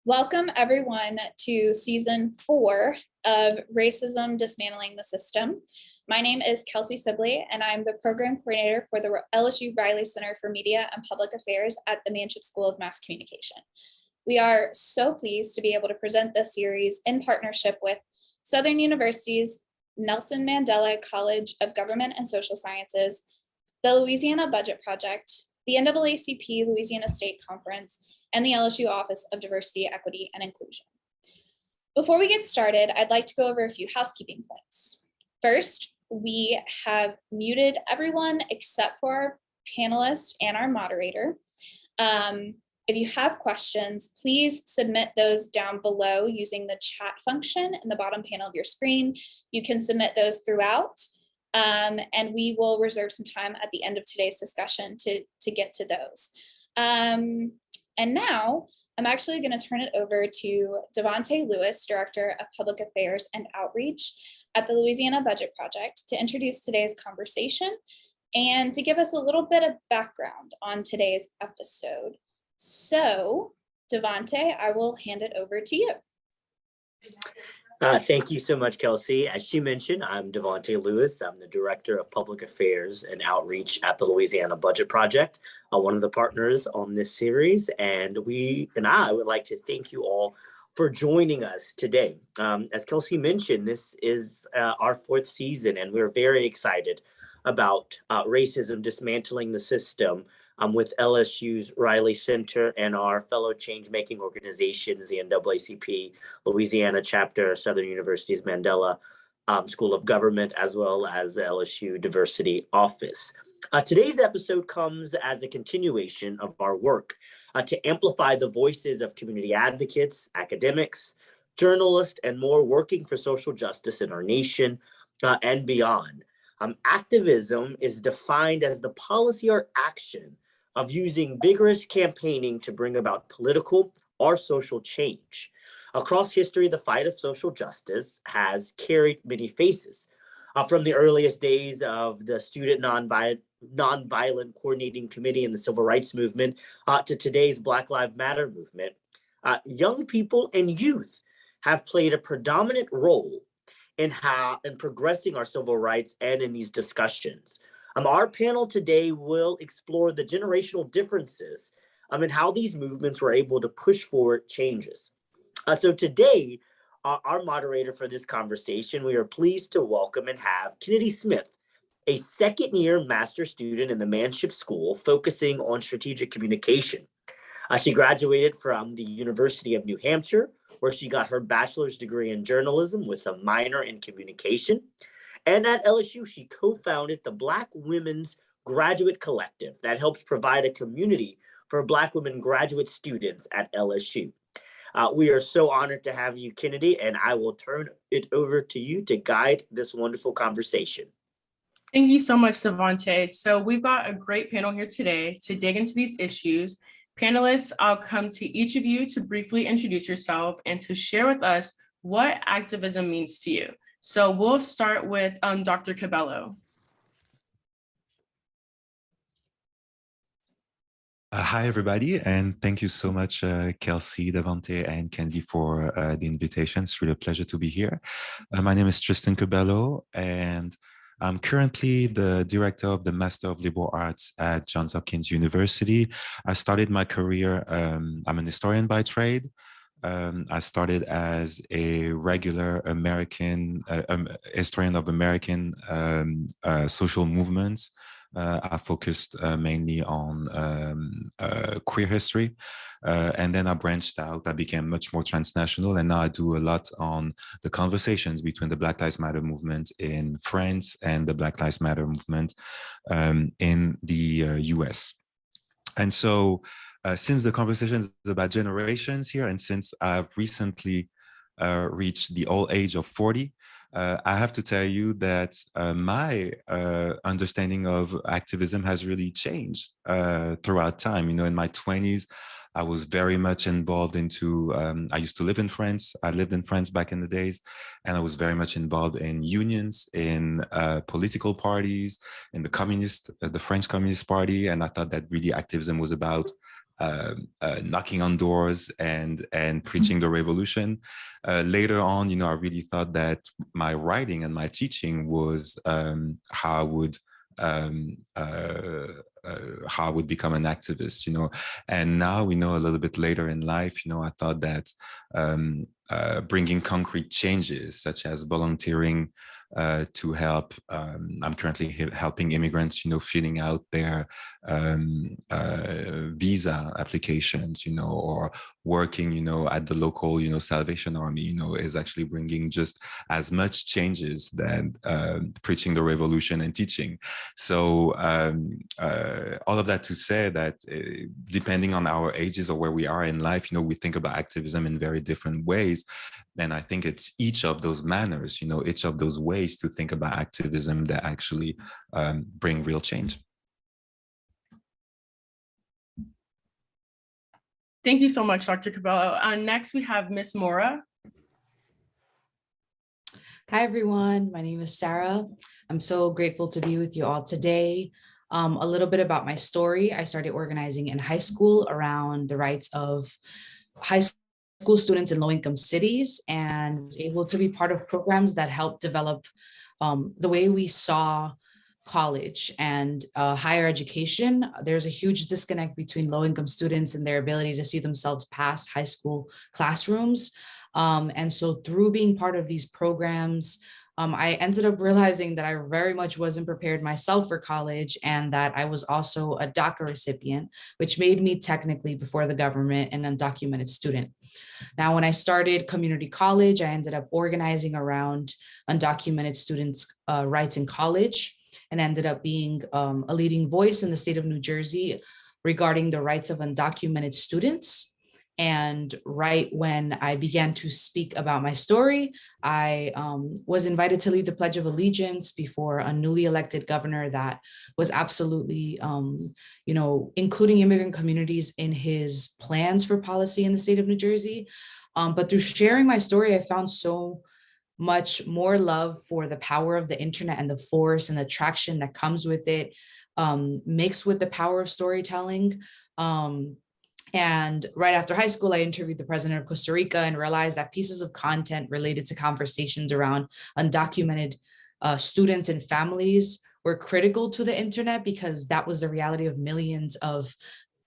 Welcome everyone to season 4 of Racism, Dismantling the System. My name is Kelsey Sibley, and I'm the program coordinator for the LSU Riley Center for Media and Public Affairs at the Manship School of Mass Communication. We are so pleased to be able to present this series in partnership with Southern University's Nelson Mandela College of Government and Social Sciences, the Louisiana Budget Project, the NAACP Louisiana State Conference, and the LSU Office of Diversity, Equity, and Inclusion. Before we get started, I'd like to go over a few housekeeping points. First, we have muted everyone except for our panelists and our moderator. If you have questions, please submit those down below using the chat function in the bottom panel of your screen. You can submit those throughout, and we will reserve some time at the end of today's discussion to get to those. And now I'm actually going to turn it over to Devontae Lewis, Director of Public Affairs and Outreach at the Louisiana Budget Project, to introduce today's conversation and to give us a little bit of background on today's episode. So, Devontae, I will hand it over to you. Thank you so much, Kelsey. As she mentioned, I'm Devontae Lewis. I'm the Director of Public Affairs and Outreach at the Louisiana Budget Project, one of the partners on this series. And I would like to thank you all for joining us today. As Kelsey mentioned, this is our 4th season, and we're very excited about racism, dismantling the system, with LSU's Riley Center and our fellow change-making organizations, the NAACP, Louisiana Chapter, Southern University's Mandela School of Government, as well as the LSU Diversity Office. Today's episode comes as a continuation of our work to amplify the voices of community advocates, academics, journalists, and more working for social justice in our nation and beyond. Activism is defined as the policy or action of using vigorous campaigning to bring about political or social change. Across history, the fight of social justice has carried many faces, from the earliest days of the Student Nonviolent Coordinating Committee in the Civil Rights Movement to today's Black Lives Matter movement. Young people and youth have played a predominant role in progressing our civil rights and in these discussions. Our panel today will explore the generational differences in how these movements were able to push forward changes. So today, our moderator for this conversation, we are pleased to welcome and have Kennedy Smith, a second-year master's student in the Manship School focusing on strategic communication. She graduated from the University of New Hampshire, where she got her bachelor's degree in journalism with a minor in communication. And at LSU, she co-founded the Black Women's Graduate Collective that helps provide a community for Black women graduate students at LSU. We are so honored to have you, Kennedy, and I will turn it over to you to guide this wonderful conversation. Thank you so much, Devontae. So we've got a great panel here today to dig into these issues. Panelists, I'll come to each of you to briefly introduce yourself and to share with us what activism means to you. So we'll start with Dr. Cabello. Hi, everybody, and thank you so much, Kelsey, Devontae, and Kennedy for the invitation. It's really a pleasure to be here. My name is Tristan Cabello, and I'm currently the director of the Master of Liberal Arts at Johns Hopkins University. I started my career, I'm an historian by trade. I started as a regular American historian of American social movements. I focused mainly on queer history, and then I branched out. I became much more transnational, and now I do a lot on the conversations between the Black Lives Matter movement in France and the Black Lives Matter movement in the US. And so since the conversation is about generations here, and since I've recently reached the old age of 40, I have to tell you that my understanding of activism has really changed throughout time. You know, in my 20s, I was very much involved into, I used to live in France. I lived in France back in the days, and I was very much involved in unions, in political parties, in the French Communist Party. And I thought that really activism was about knocking on doors and preaching the revolution. Later on, I really thought that my writing and my teaching was how I would become an activist, and now we know a little bit later in life, I thought that bringing concrete changes such as volunteering to help. I'm currently helping immigrants, filling out their visa applications, or working, at the local, Salvation Army, is actually bringing just as much changes than preaching the revolution and teaching. So all of that to say that depending on our ages or where we are in life, we think about activism in very different ways. And I think it's each of those manners, each of those ways to think about activism that actually bring real change. Thank you so much, Dr. Cabello. Next, we have Ms. Mora. Hi, everyone. My name is Sarah. I'm so grateful to be with you all today. A little bit about my story. I started organizing in high school around the rights of high school students in low-income cities, and was able to be part of programs that helped develop the way we saw college and higher education. There's a huge disconnect between low-income students and their ability to see themselves past high school classrooms. And so through being part of these programs, I ended up realizing that I very much wasn't prepared myself for college, and that I was also a DACA recipient, which made me technically, before the government, an undocumented student. Now, when I started community college, I ended up organizing around undocumented students' rights in college, and ended up being a leading voice in the state of New Jersey regarding the rights of undocumented students. And right when I began to speak about my story, I was invited to lead the Pledge of Allegiance before a newly elected governor that was absolutely, including immigrant communities in his plans for policy in the state of New Jersey. But through sharing my story, I found so much more love for the power of the internet and the force and the traction that comes with it, mixed with the power of storytelling. And right after high school, I interviewed the president of Costa Rica and realized that pieces of content related to conversations around undocumented students and families were critical to the internet, because that was the reality of millions of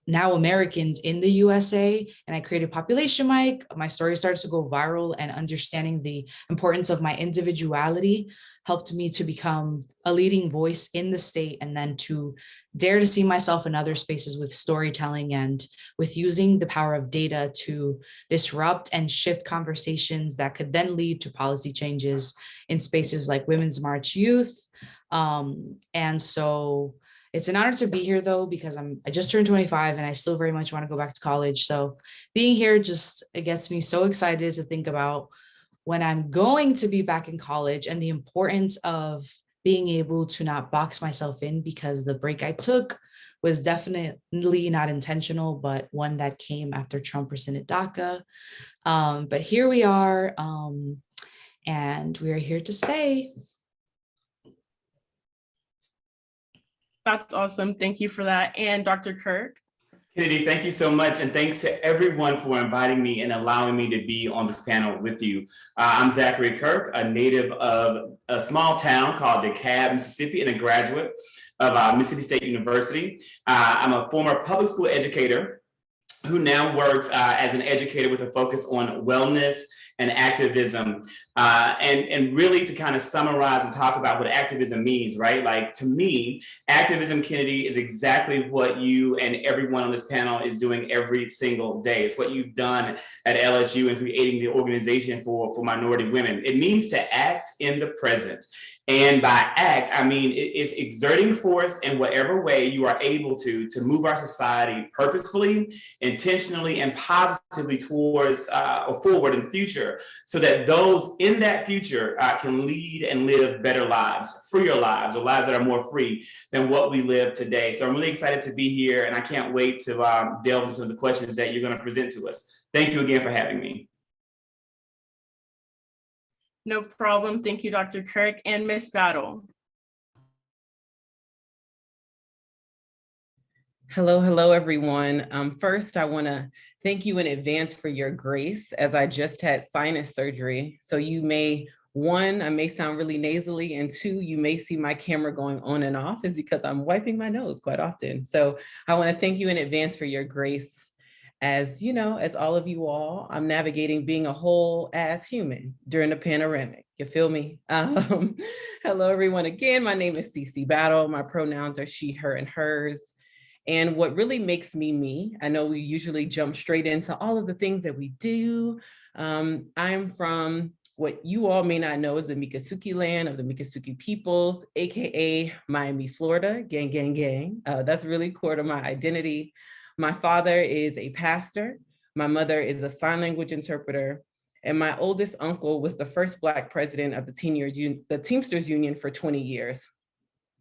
now Americans in the USA. And I created Population Mic. My story starts to go viral, and understanding the importance of my individuality helped me to become a leading voice in the state, and then to dare to see myself in other spaces with storytelling and with using the power of data to disrupt and shift conversations that could then lead to policy changes in spaces like Women's March Youth. And so it's an honor to be here, though, because I just turned 25 and I still very much want to go back to college. So being here it gets me so excited to think about when I'm going to be back in college, and the importance of being able to not box myself in, because the break I took was definitely not intentional, but one that came after Trump rescinded DACA. But here we are, and we are here to stay. That's awesome. Thank you for that. And Dr. Kirk. Kennedy, thank you so much. And thanks to everyone for inviting me and allowing me to be on this panel with you. I'm Zachary Kirk, a native of a small town called DeKalb, Mississippi, and a graduate of Mississippi State University. I'm a former public school educator who now works as an educator with a focus on wellness and activism. And really to kind of summarize and talk about what activism means, right? Like, to me, activism, Kennedy, is exactly what you and everyone on this panel is doing every single day. It's what you've done at LSU in creating the organization for minority women. It means to act in the present. And by act, I mean it's exerting force in whatever way you are able to move our society purposefully, intentionally, and positively towards or forward in the future, so that those in that future can lead and live better lives, freer lives, or lives that are more free than what we live today. So I'm really excited to be here, and I can't wait to delve into some of the questions that you're going to present to us. Thank you again for having me. No problem. Thank you, Dr. Kirk. And Ms. Battle. Hello, everyone. First, I want to thank you in advance for your grace, as I just had sinus surgery. So you may, one, I may sound really nasally, and two, you may see my camera going on and off is because I'm wiping my nose quite often. So I want to thank you in advance for your grace. As you know, as all of you all, I'm navigating being a whole ass human during the panoramic. You feel me? Hello, everyone. Again, my name is Cece Battle. My pronouns are she, her, and hers. And what really makes me me, I know we usually jump straight into all of the things that we do. I'm from what you all may not know is the Miccosukee land of the Miccosukee peoples, AKA Miami, Florida, gang, gang, gang. That's really core to my identity. My father is a pastor. My mother is a sign language interpreter. And my oldest uncle was the first Black president of the Teamsters Union for 20 years.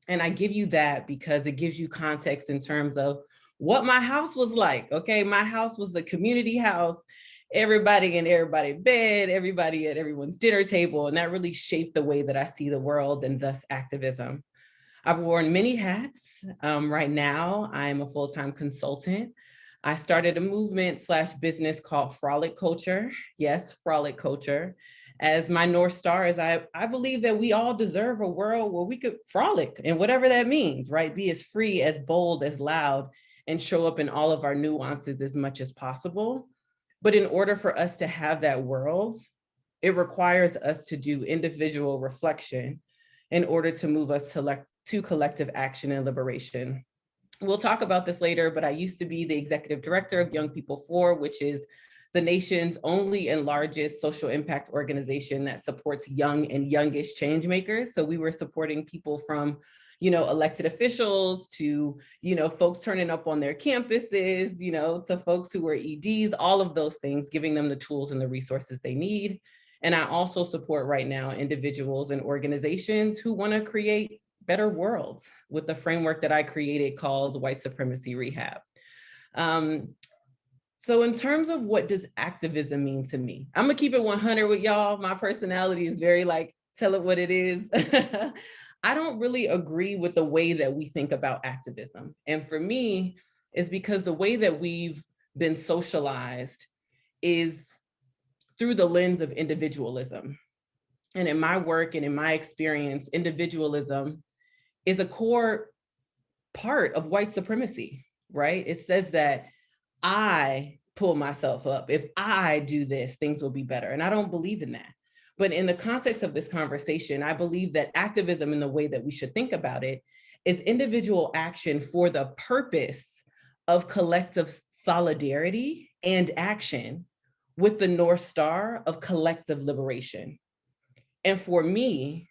And I give you that because it gives you context in terms of what my house was like. Okay, my house was the community house, everybody in everybody's bed, everybody at everyone's dinner table. And that really shaped the way that I see the world and thus activism. I've worn many hats. Right now, I'm a full-time consultant. I started a movement / business called Frolic Culture. Yes, Frolic Culture. As my North Star is I believe that we all deserve a world where we could frolic, and whatever that means, right? Be as free, as bold, as loud, and show up in all of our nuances as much as possible. But in order for us to have that world, it requires us to do individual reflection in order to move us to collective action and liberation. We'll talk about this later, but I used to be the executive director of Young People For, which is the nation's only and largest social impact organization that supports young and youngish change makers. So we were supporting people from, elected officials to, folks turning up on their campuses, to folks who were EDs, all of those things, giving them the tools and the resources they need. And I also support right now individuals and organizations who want to create better worlds with the framework that I created called White Supremacy Rehab. So in terms of what does activism mean to me, I'm gonna keep it 100 with y'all. My personality is very tell it what it is. I don't really agree with the way that we think about activism. And for me, it's because the way that we've been socialized is through the lens of individualism. And in my work and in my experience, individualism is a core part of white supremacy, right? It says that I pull myself up. If I do this, things will be better. And I don't believe in that. But in the context of this conversation, I believe that activism in the way that we should think about it is individual action for the purpose of collective solidarity and action with the North Star of collective liberation. And for me,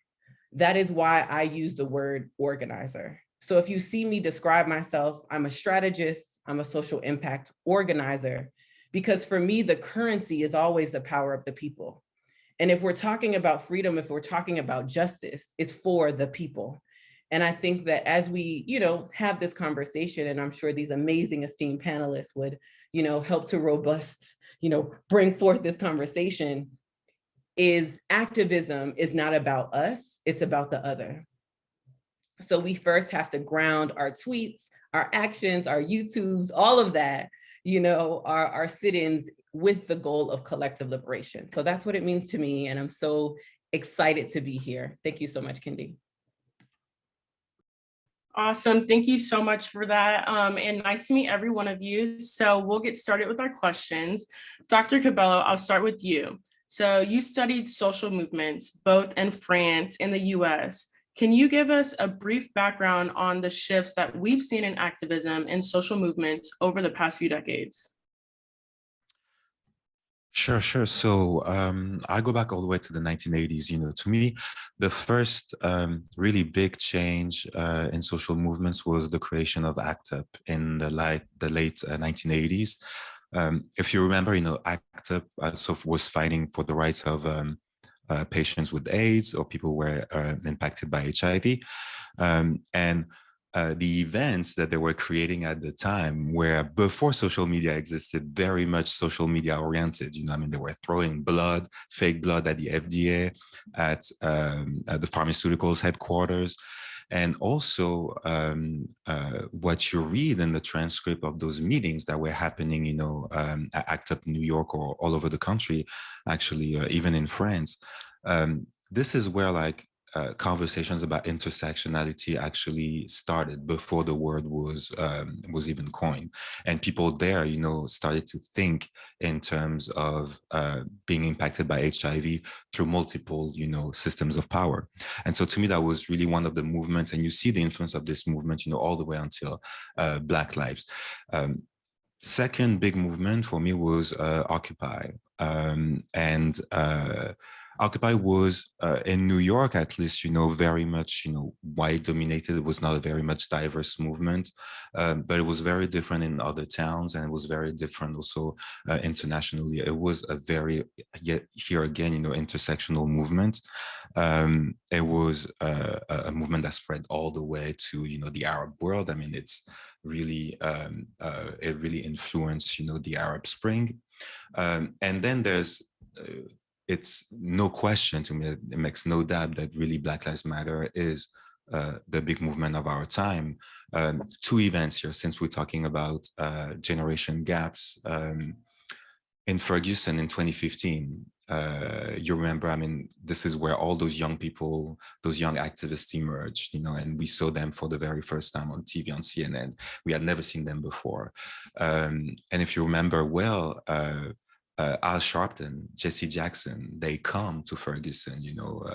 that is why I use the word organizer. So if you see me describe myself, I'm a strategist, I'm a social impact organizer, because for me, the currency is always the power of the people. And if we're talking about freedom, if we're talking about justice, it's for the people. And I think that as we, have this conversation, and I'm sure these amazing esteemed panelists would, help to robust, bring forth this conversation, is activism is not about us, it's about the other. So we first have to ground our tweets, our actions, our YouTubes, all of that, our sit-ins with the goal of collective liberation. So that's what it means to me. And I'm so excited to be here. Thank you so much, Kendi. Awesome. Thank you so much for that. And nice to meet every one of you. So we'll get started with our questions. Dr. Cabello, I'll start with you. So you studied social movements, both in France and the US. Can you give us a brief background on the shifts that we've seen in activism and social movements over the past few decades? Sure. So I go back all the way to the 1980s. To me, the first really big change in social movements was the creation of ACT UP in the late 1980s. If you remember, ACT UP also was fighting for the rights of patients with AIDS or people who were impacted by HIV. And the events that they were creating at the time were, before social media existed, very much social media oriented. They were throwing fake blood at the FDA, at the pharmaceuticals headquarters. And also what you read in the transcript of those meetings that were happening, at ACT UP New York or all over the country, actually, even in France, this is where like conversations about intersectionality actually started before the word was even coined, and people there, started to think in terms of being impacted by HIV through multiple, systems of power. And so, to me, that was really one of the movements, and you see the influence of this movement, all the way until Black Lives. Second big movement for me was Occupy, and Occupy was in New York, at least, very much, white dominated. It was not a very much diverse movement, but it was very different in other towns, and it was very different also internationally. It was a very, yet here again, intersectional movement. It was a movement that spread all the way to, the Arab world. I mean, it's really, it really influenced, the Arab Spring. And then there's, it's no question to me, it makes no doubt that really Black Lives Matter is the big movement of our time. Two events here, since we're talking about generation gaps. In Ferguson in 2015, you remember, I mean, this is where all those young people, those young activists emerged, and we saw them for the very first time on TV, on CNN. We had never seen them before. And if you remember well, Al Sharpton, Jesse Jackson, they come to Ferguson,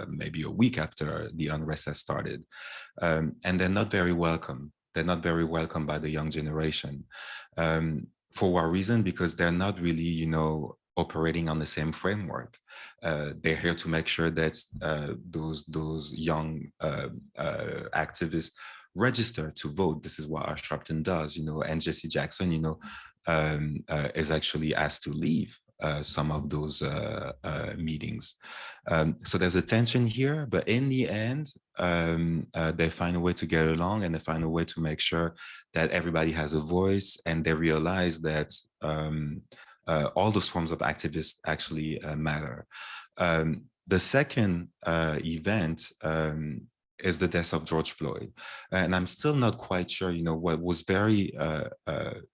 maybe a week after the unrest has started. And they're not very welcome. They're not very welcome by the young generation. For what reason? Because they're not really, operating on the same framework. They're here to make sure that those young activists register to vote. This is what Al Sharpton does, and Jesse Jackson, is actually asked to leave some of those meetings. So there's a tension here, but in the end, they find a way to get along, and they find a way to make sure that everybody has a voice, and they realize that all those forms of activists actually matter. The second event is the death of George Floyd. And I'm still not quite sure, what was very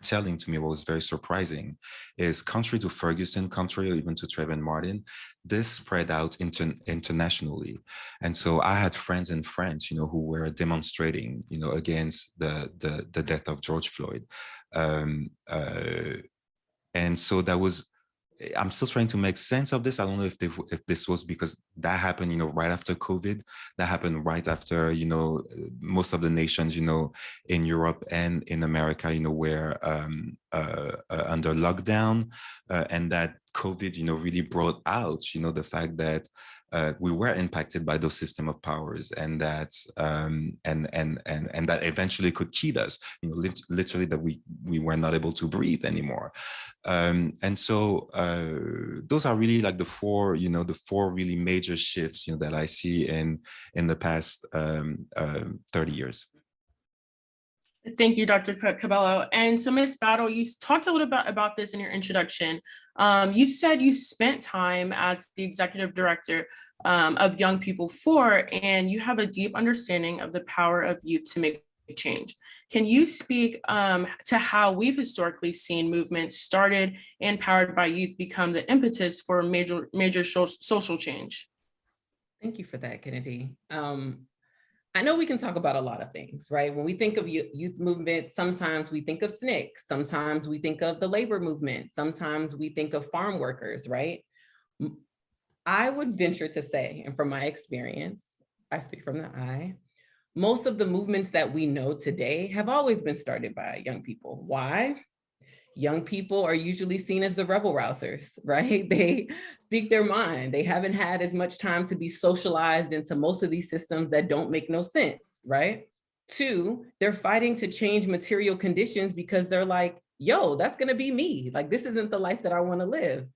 telling to me, what was very surprising is, contrary to Ferguson, contrary even to Trayvon Martin, this spread out internationally. And so I had friends in France, who were demonstrating, against the death of George Floyd. And so that was, I'm still trying to make sense of this. I don't know if this was because that happened, right after COVID. That happened right after, most of the nations, in Europe and in America, were under lockdown, and that COVID, really brought out, the fact that we were impacted by those system of powers, and that and that eventually could kill us, literally, that we were not able to breathe anymore. And so those are really like the four really major shifts, that I see in the past 30 years. Thank you, Dr. Cabello. And so, Ms. Battle, you talked a little bit about this in your introduction. You said you spent time as the executive director of Young People For, and you have a deep understanding of the power of youth to make change. Can you speak to how we've historically seen movements started and powered by youth become the impetus for major social change? Thank you for that, Kennedy. I know we can talk about a lot of things, right? When we think of youth movement, sometimes we think of SNCC, sometimes we think of the labor movement, sometimes we think of farm workers, right? I would venture to say, and from my experience, I speak from the I, most of the movements that we know today have always been started by young people. Why? Young people are usually seen as the rebel rousers, right? They speak their mind. They haven't had as much time to be socialized into most of these systems that don't make no sense, right? Two, they're fighting to change material conditions because they're like, yo, that's gonna be me. Like, this isn't the life that I wanna live.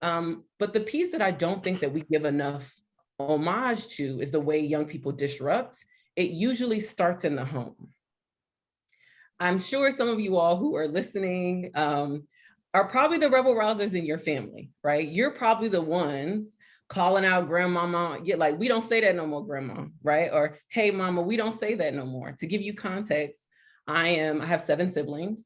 But the piece that I don't think that we give enough homage to is the way young people disrupt. It usually starts in the home. I'm sure some of you all who are listening are probably the rebel rousers in your family, right? You're probably the ones calling out grandmama, like, we don't say that no more, grandma, right? Or, hey, mama, we don't say that no more. To give you context, I have 7 siblings.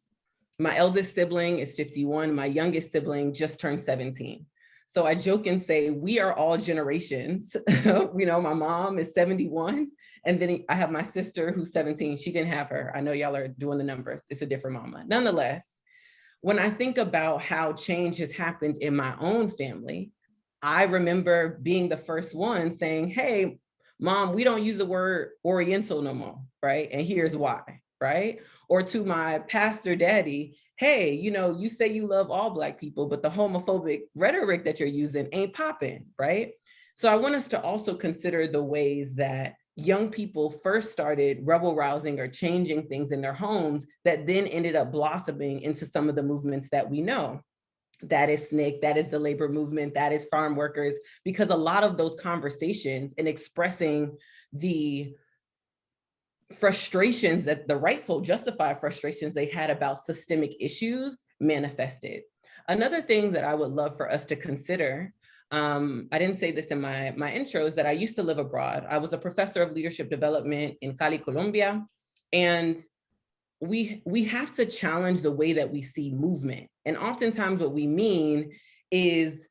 My eldest sibling is 51. My youngest sibling just turned 17. So I joke and say, we are all generations. My mom is 71. And then I have my sister who's 17. She didn't have her. I know y'all are doing the numbers. It's a different mama. Nonetheless, when I think about how change has happened in my own family, I remember being the first one saying, hey, mom, we don't use the word Oriental no more, right? And here's why, right? Or to my pastor daddy, hey, you say you love all Black people, but the homophobic rhetoric that you're using ain't popping, right? So I want us to also consider the ways that young people first started rebel rousing or changing things in their homes that then ended up blossoming into some of the movements that we know. That is SNCC, that is the labor movement, that is farm workers, because a lot of those conversations and expressing the frustrations, that the rightful justified frustrations they had about systemic issues manifested. Another thing that I would love for us to consider, I didn't say this in my intro, is that I used to live abroad. I was a professor of leadership development in Cali, Colombia, and we have to challenge the way that we see movement. And oftentimes what we mean is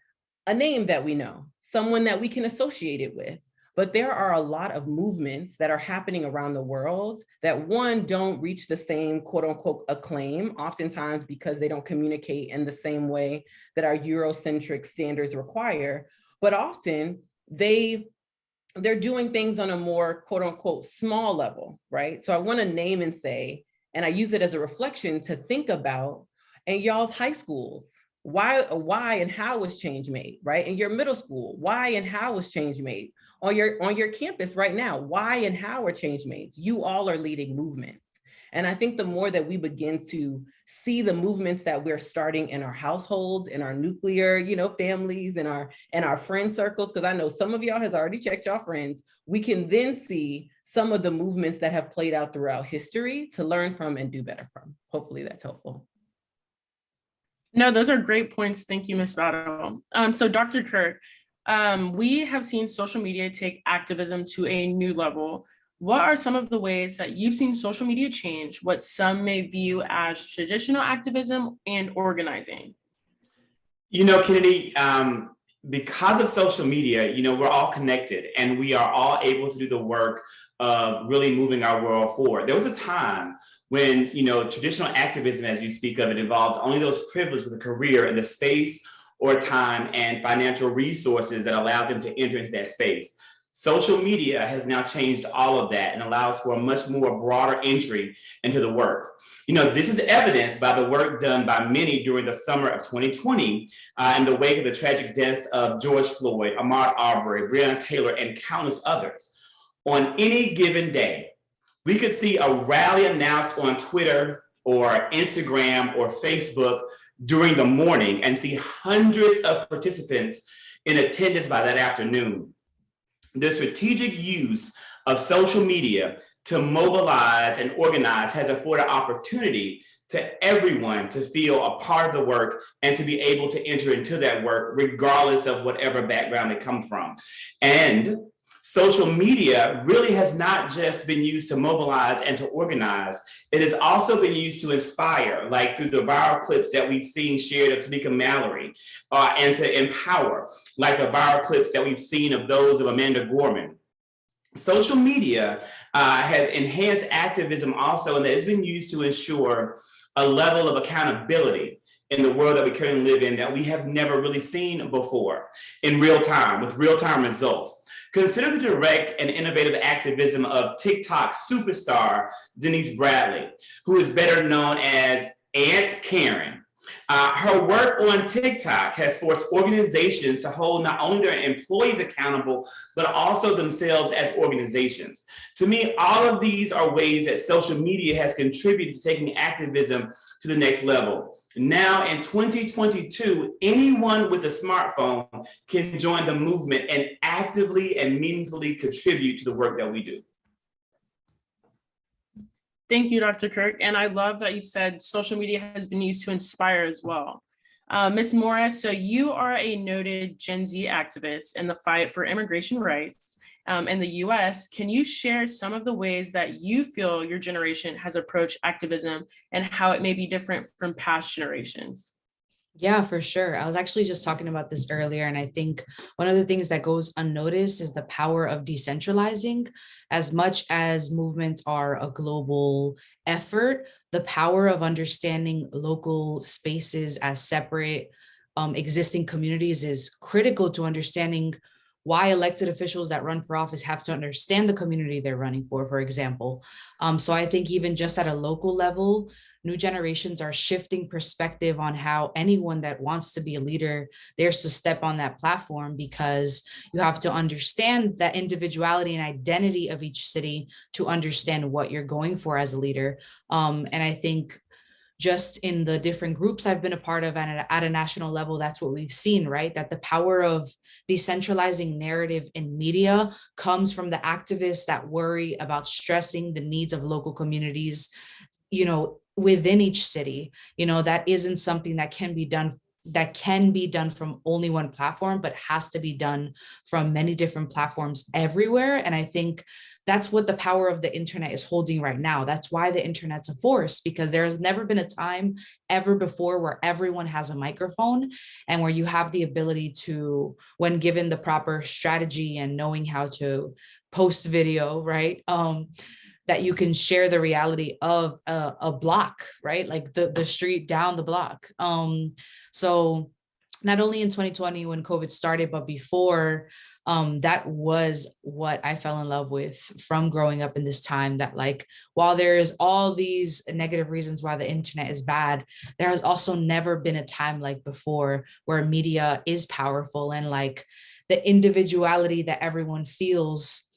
a name that we know, someone that we can associate it with. But there are a lot of movements that are happening around the world that, one, don't reach the same quote unquote acclaim, oftentimes because they don't communicate in the same way that our Eurocentric standards require, but often they're doing things on a more quote unquote small level, right? So I want to name and say, and I use it as a reflection to think about in y'all's high schools, why and how was change made, right? In your middle school, why and how was change made? On your campus right now, why and how are change made? You all are leading movements. And I think the more that we begin to see the movements that we're starting in our households, in our nuclear, families, in our friend circles, because I know some of y'all has already checked y'all friends, we can then see some of the movements that have played out throughout history to learn from and do better from. Hopefully that's helpful. No, those are great points. Thank you, Ms. Battle. So Dr. Kirk, we have seen social media take activism to a new level. What are some of the ways that you've seen social media change what some may view as traditional activism and organizing? Kennedy, because of social media, we're all connected and we are all able to do the work of really moving our world forward. There was a time when, traditional activism, as you speak of it, involved only those privileged with a career in the space or time and financial resources that allowed them to enter into that space. Social media has now changed all of that and allows for a much more broader entry into the work. This is evidenced by the work done by many during the summer of 2020 in the wake of the tragic deaths of George Floyd, Ahmaud Arbery, Breonna Taylor, and countless others. On any given day, we could see a rally announced on Twitter or Instagram or Facebook during the morning and see hundreds of participants in attendance by that afternoon. The strategic use of social media to mobilize and organize has afforded opportunity to everyone to feel a part of the work and to be able to enter into that work regardless of whatever background they come from. And social media really has not just been used to mobilize and to organize, it has also been used to inspire, like through the viral clips that we've seen shared of Tamika Mallory, and to empower, like the viral clips that we've seen of those of Amanda Gorman. Social media has enhanced activism also, and that it's been used to ensure a level of accountability in the world that we currently live in that we have never really seen before in real time, with real-time results. Consider the direct and innovative activism of TikTok superstar Denise Bradley, who is better known as Aunt Karen. Her work on TikTok has forced organizations to hold not only their employees accountable, but also themselves as organizations. To me, all of these are ways that social media has contributed to taking activism to the next level. Now in 2022, anyone with a smartphone can join the movement and actively and meaningfully contribute to the work that we do. Thank you, Dr. Kirk. And I love that you said social media has been used to inspire as well. Ms. Morris, so you are a noted Gen Z activist in the fight for immigration rights in the US. Can you share some of the ways that you feel your generation has approached activism and how it may be different from past generations? Yeah, for sure. I was actually just talking about this earlier, and I think one of the things that goes unnoticed is the power of decentralizing. As much as movements are a global effort, the power of understanding local spaces as separate existing communities is critical to understanding why elected officials that run for office have to understand the community they're running for example. So I think even just at a local level, new generations are shifting perspective on how anyone that wants to be a leader dares to step on that platform, because you have to understand that individuality and identity of each city to understand what you're going for as a leader. And I think just in the different groups I've been a part of and at a national level, that's what we've seen, right? That the power of decentralizing narrative in media comes from the activists that worry about stressing the needs of local communities, within each city. That isn't something that can be done from only one platform, but has to be done from many different platforms everywhere. And I think that's what the power of the internet is holding right now. That's why the internet's a force, because there has never been a time ever before where everyone has a microphone and where you have the ability to, when given the proper strategy and knowing how to post video, right? That you can share the reality of a block, right? Like the street down the block. So not only in 2020 when COVID started, but before, that was what I fell in love with from growing up in this time, that like, while there's all these negative reasons why the internet is bad, there has also never been a time like before where media is powerful, and like the individuality that everyone feels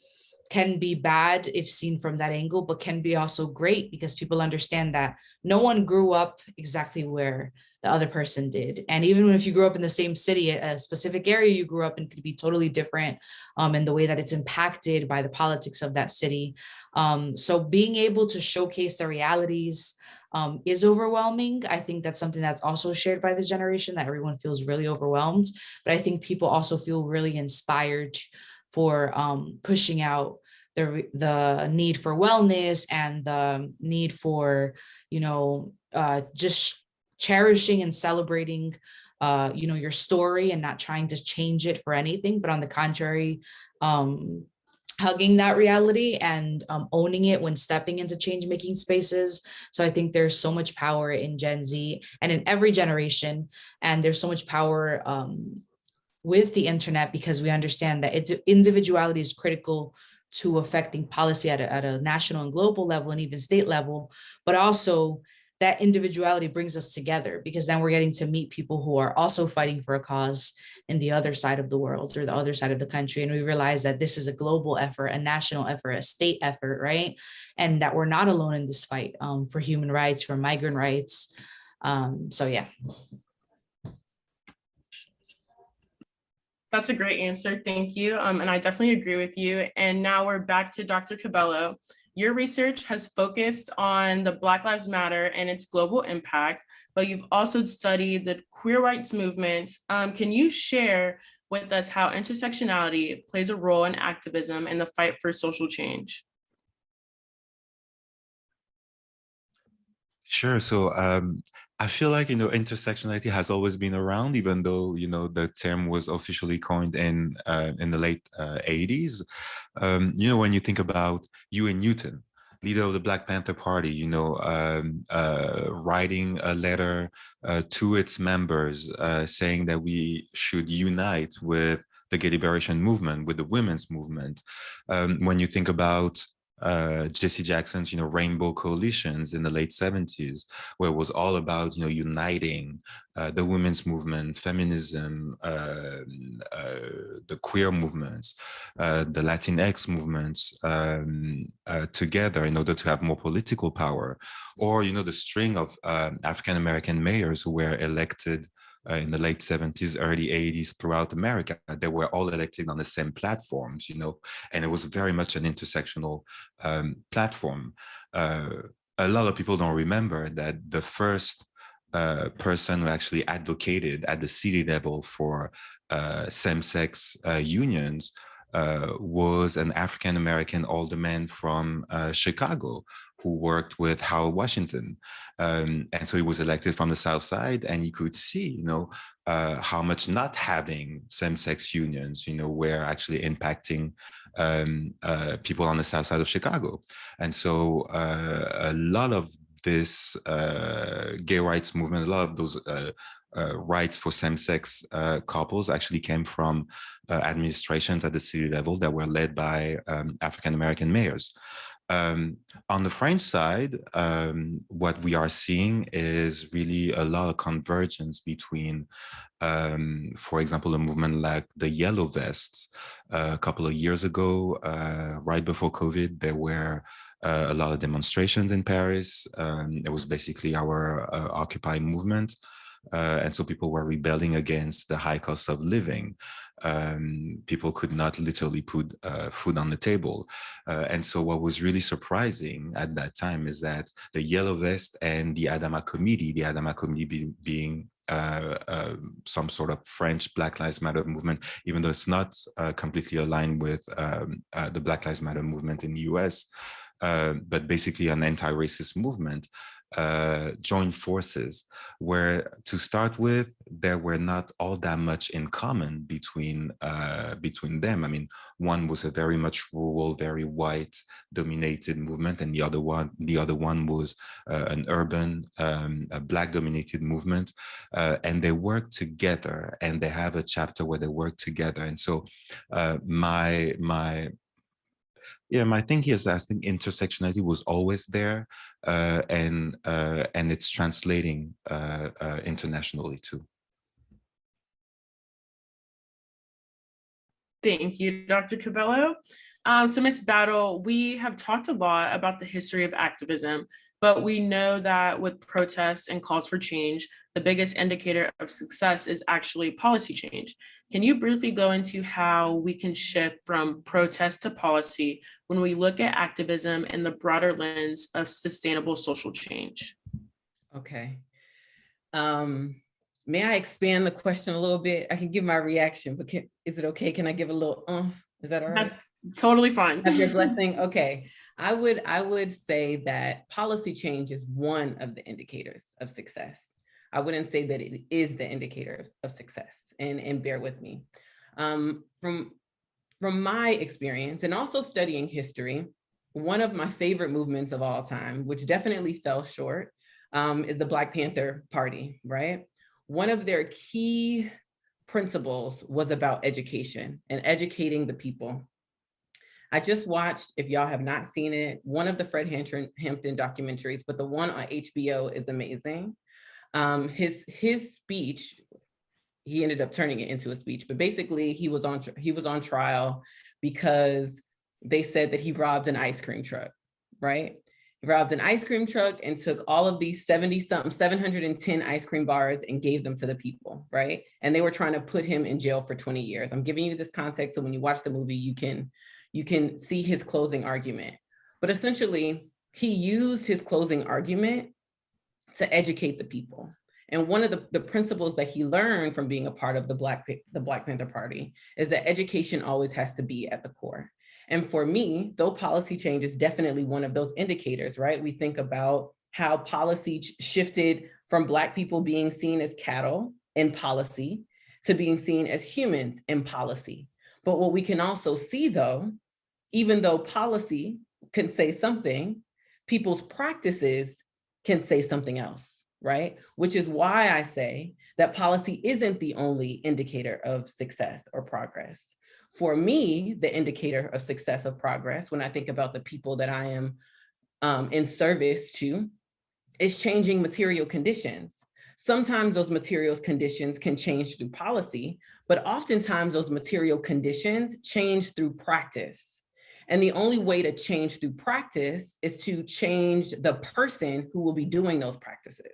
can be bad if seen from that angle, but can be also great because people understand that no one grew up exactly where the other person did. And even if you grew up in the same city, a specific area you grew up in could be totally different in the way that it's impacted by the politics of that city. So being able to showcase the realities is overwhelming. I think that's something that's also shared by this generation, that everyone feels really overwhelmed, but I think people also feel really inspired for pushing out the need for wellness and the need for, just cherishing and celebrating, your story and not trying to change it for anything, but on the contrary, hugging that reality and owning it when stepping into change-making spaces. So I think there's so much power in Gen Z and in every generation, and there's so much power with the internet, because we understand that its individuality is critical to affecting policy at a national and global level and even state level, but also that individuality brings us together, because then we're getting to meet people who are also fighting for a cause in the other side of the world or the other side of the country. And we realize that this is a global effort, a national effort, a state effort, right? And that we're not alone in this fight for human rights, for migrant rights. So yeah. That's a great answer. Thank you. And I definitely agree with you. And now we're back to Dr. Cabello. Your research has focused on the Black Lives Matter and its global impact, but you've also studied the queer rights movement. Can you share with us how intersectionality plays a role in activism and the fight for social change? Sure. So I feel like, intersectionality has always been around, even though, the term was officially coined in the late 80s. When you think about Huey Newton, leader of the Black Panther Party, writing a letter to its members saying that we should unite with the gay liberation movement, with the women's movement. When you think about Jesse Jackson's, Rainbow Coalitions in the late 70s, where it was all about, uniting the women's movement, feminism, the queer movements, the Latinx movements together in order to have more political power. Or, the string of African-American mayors who were elected in the late 70s, early 80s throughout America. They were all elected on the same platforms, and it was very much an intersectional platform. A lot of people don't remember that the first person who actually advocated at the city level for same-sex unions was an African-American alderman from Chicago who worked with Hal Washington. And so he was elected from the South Side, and you could see, how much not having same-sex unions, were actually impacting people on the South Side of Chicago. And so a lot of this gay rights movement, a lot of those rights for same-sex couples actually came from administrations at the city level that were led by African-American mayors. On the French side, what we are seeing is really a lot of convergence between, for example, a movement like the Yellow Vests. A couple of years ago, right before COVID, there were a lot of demonstrations in Paris. It was basically our Occupy movement. And so people were rebelling against the high cost of living. People could not literally put food on the table. And so what was really surprising at that time is that the Yellow Vest and the Adama Committee being some sort of French Black Lives Matter movement, even though it's not completely aligned with the Black Lives Matter movement in the US, but basically an anti-racist movement, joined forces, where to start with, there were not all that much in common between them. I mean, one was a very much rural, very white dominated movement, and the other one was an urban, a Black dominated movement, and they work together, and they have a chapter where they work together. And so my thing here is I think intersectionality was always there, and it's translating internationally too. Thank you, Dr. Cabello. So Ms. Battle, we have talked a lot about the history of activism, but we know that with protests and calls for change, the biggest indicator of success is actually policy change. Can you briefly go into how we can shift from protest to policy when we look at activism in the broader lens of sustainable social change? Okay. May I expand the question a little bit? I can give my reaction, but is it okay? Can I give a little Is that all right? Totally fine. Have your blessing. Okay. I would say that policy change is one of the indicators of success. I wouldn't say that it is the indicator of success, and bear with me. From my experience and also studying history, one of my favorite movements of all time, which definitely fell short, is the Black Panther Party, right? One of their key principles was about education and educating the people. I just watched, if y'all have not seen it, one of the Fred Hampton documentaries, but the one on HBO is amazing. His speech, he ended up turning it into a speech, but basically he was on trial because they said that he robbed an ice cream truck, right? He robbed an ice cream truck and took all of these 710 ice cream bars and gave them to the people, right? And they were trying to put him in jail for 20 years. I'm giving you this context so when you watch the movie, you can see his closing argument. But essentially, he used his closing argument to educate the people. And one of the principles that he learned from being a part of the Black Panther Party is that education always has to be at the core. And for me, though policy change is definitely one of those indicators, right? We think about how policy shifted from Black people being seen as cattle in policy to being seen as humans in policy. But what we can also see though, even though policy can say something, people's practices can say something else, right? Which is why I say that policy isn't the only indicator of success or progress. For me, the indicator of success of progress, when I think about the people that I am in service to, is changing material conditions. Sometimes those material conditions can change through policy, but oftentimes those material conditions change through practice. And the only way to change through practice is to change the person who will be doing those practices.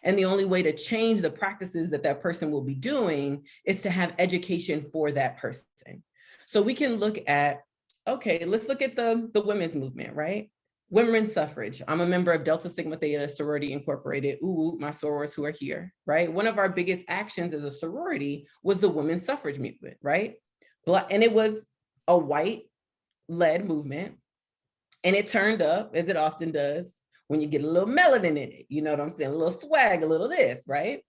And the only way to change the practices that that person will be doing is to have education for that person. So we can look at, okay, let's look at the women's movement, right? Women's suffrage. I'm a member of Delta Sigma Theta Sorority Incorporated. Ooh, my sorors who are here, right? One of our biggest actions as a sorority was the women's suffrage movement, right? And it was a white-led movement. And it turned up, as it often does, when you get a little melanin in it. You know what I'm saying? A little swag, a little this, right?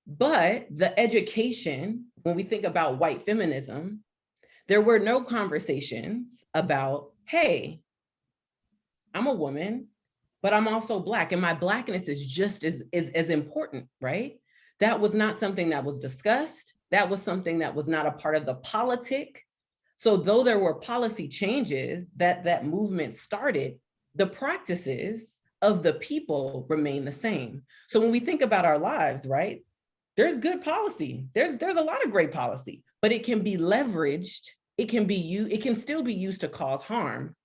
But the education, when we think about white feminism, there were no conversations about, hey, I'm a woman, but I'm also Black, and my Blackness is just as important, right? That was not something that was discussed. That was something that was not a part of the politic. So though there were policy changes that movement started, the practices of the people remain the same. So when we think about our lives, right, there's good policy. There's a lot of great policy, but it can be leveraged. It can still be used to cause harm.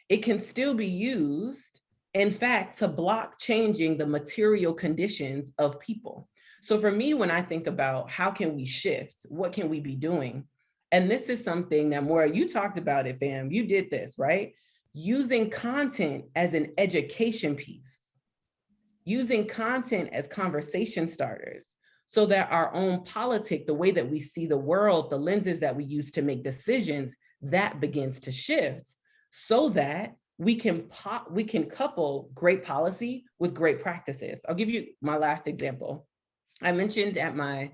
It can still be used, in fact, to block changing the material conditions of people. So for me, when I think about how can we shift, what can we be doing? And this is something that Maura, you talked about it, fam. You did this, right? Using content as an education piece, using content as conversation starters, so that our own politic, the way that we see the world, the lenses that we use to make decisions, that begins to shift, so that we can couple great policy with great practices. I'll give you my last example. I mentioned in my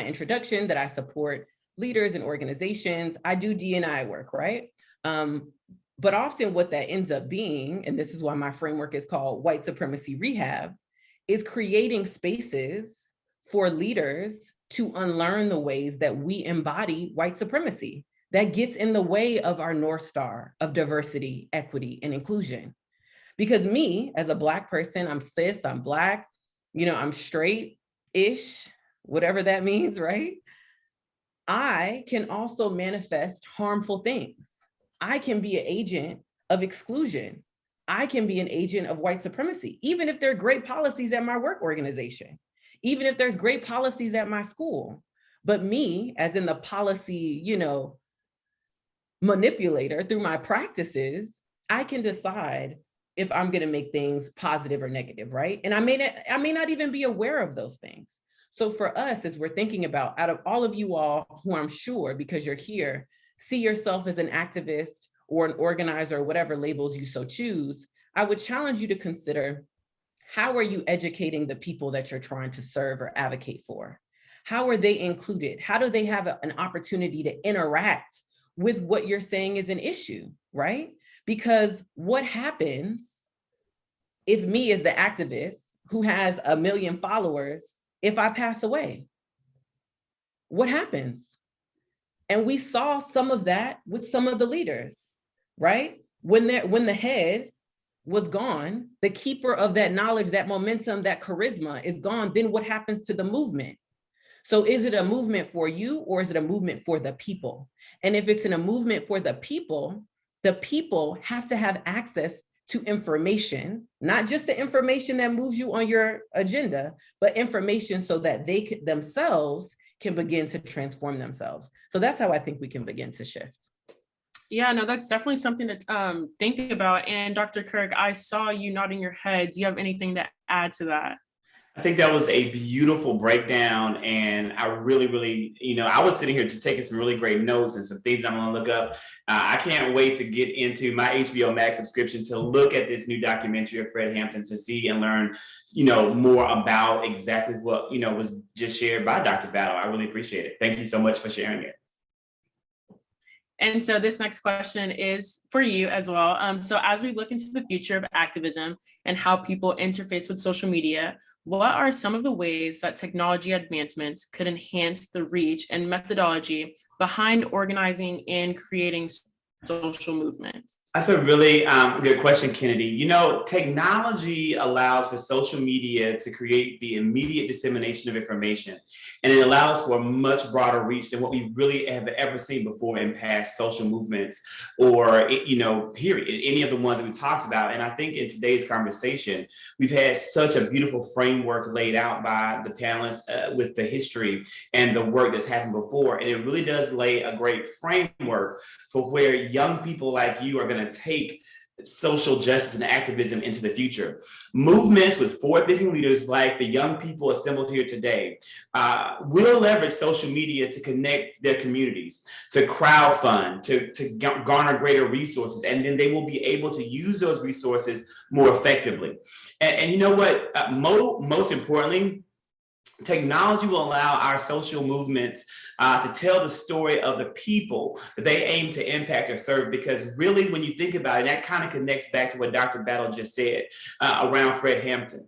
introduction that I support leaders and organizations. I do D&I work, right? But often what that ends up being, and this is why my framework is called White Supremacy Rehab, is creating spaces for leaders to unlearn the ways that we embody white supremacy that gets in the way of our North Star of diversity, equity, and inclusion. Because me, as a Black person, I'm cis, I'm Black, I'm straight-ish, whatever that means, right? I can also manifest harmful things. I can be an agent of exclusion. I can be an agent of white supremacy, even if there are great policies at my work organization, even if there's great policies at my school. But me, as in the policy, manipulator through my practices, I can decide if I'm going to make things positive or negative, right? And I may not even be aware of those things. So for us, as we're thinking about, out of all of you all who I'm sure, because you're here, see yourself as an activist or an organizer, or whatever labels you so choose, I would challenge you to consider, how are you educating the people that you're trying to serve or advocate for? How are they included? How do they have an opportunity to interact with what you're saying is an issue, right? Because what happens if me, as the activist who has 1 million followers, if I pass away? What happens? And we saw some of that with some of the leaders, right? When the head was gone, the keeper of that knowledge, that momentum, that charisma is gone, then what happens to the movement? So is it a movement for you, or is it a movement for the people? And if it's in a movement for the people have to have access to information, not just the information that moves you on your agenda, but information so that they themselves can begin to transform themselves. So that's how I think we can begin to shift. Yeah, no, that's definitely something to think about. And Dr. Kirk, I saw you nodding your head. Do you have anything to add to that? I think that was a beautiful breakdown. And I really, really, I was sitting here just taking some really great notes and some things I'm going to look up. I can't wait to get into my HBO Max subscription to look at this new documentary of Fred Hampton, to see and learn, more about exactly what, was just shared by Dr. Battle. I really appreciate it. Thank you so much for sharing it. And so this next question is for you as well. So as we look into the future of activism and how people interface with social media, what are some of the ways that technology advancements could enhance the reach and methodology behind organizing and creating social movements? That's a really good question, Kennedy. Technology allows for social media to create the immediate dissemination of information, and it allows for a much broader reach than what we really have ever seen before in past social movements, or, period, any of the ones that we talked about. And I think in today's conversation, we've had such a beautiful framework laid out by the panelists with the history and the work that's happened before. And it really does lay a great framework for where young people like you are going to take social justice and activism into the future. Movements with forward-thinking leaders like the young people assembled here today will leverage social media to connect their communities, to crowdfund, to garner greater resources, and then they will be able to use those resources more effectively. And you know what? Most importantly, technology will allow our social movements to tell the story of the people that they aim to impact or serve. Because really, when you think about it, that kind of connects back to what Dr. Battle just said around Fred Hampton.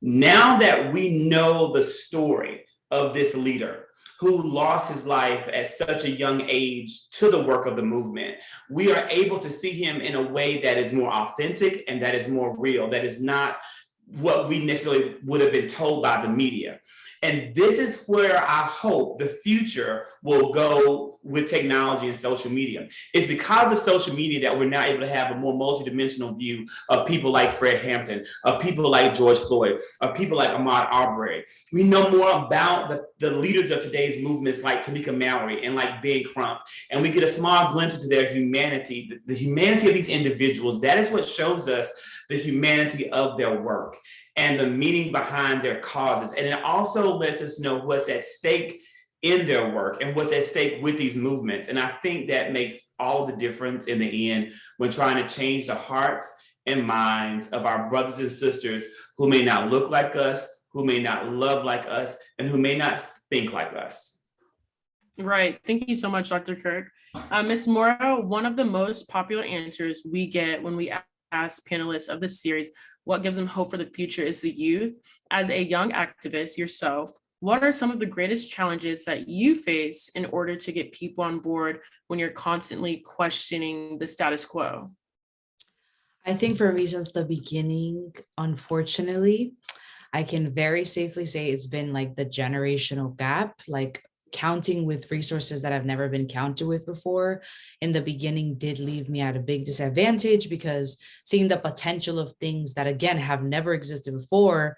Now that we know the story of this leader who lost his life at such a young age to the work of the movement, we are able to see him in a way that is more authentic and that is more real, that is not what we necessarily would have been told by the media. And this is where I hope the future will go with technology and social media. It's because of social media that we're now able to have a more multidimensional view of people like Fred Hampton, of people like George Floyd, of people like Ahmaud Arbery. We know more about the leaders of today's movements like Tamika Mallory and like Ben Crump. And we get a small glimpse into their humanity, the humanity of these individuals. That is what shows us the humanity of their work and the meaning behind their causes. And it also lets us know what's at stake in their work and what's at stake with these movements. And I think that makes all the difference in the end when trying to change the hearts and minds of our brothers and sisters who may not look like us, who may not love like us, and who may not think like us. Right. Thank you so much, Dr. Kirk. Ms. Mora, one of the most popular answers we get when we ask panelists of the series what gives them hope for the future is the youth. As a young activist yourself, what are some of the greatest challenges that you face in order to get people on board when you're constantly questioning the status quo? I think for reasons the beginning, unfortunately, I can very safely say it's been like the generational gap, like counting with resources that I've never been counted with before in the beginning did leave me at a big disadvantage, because seeing the potential of things that again have never existed before,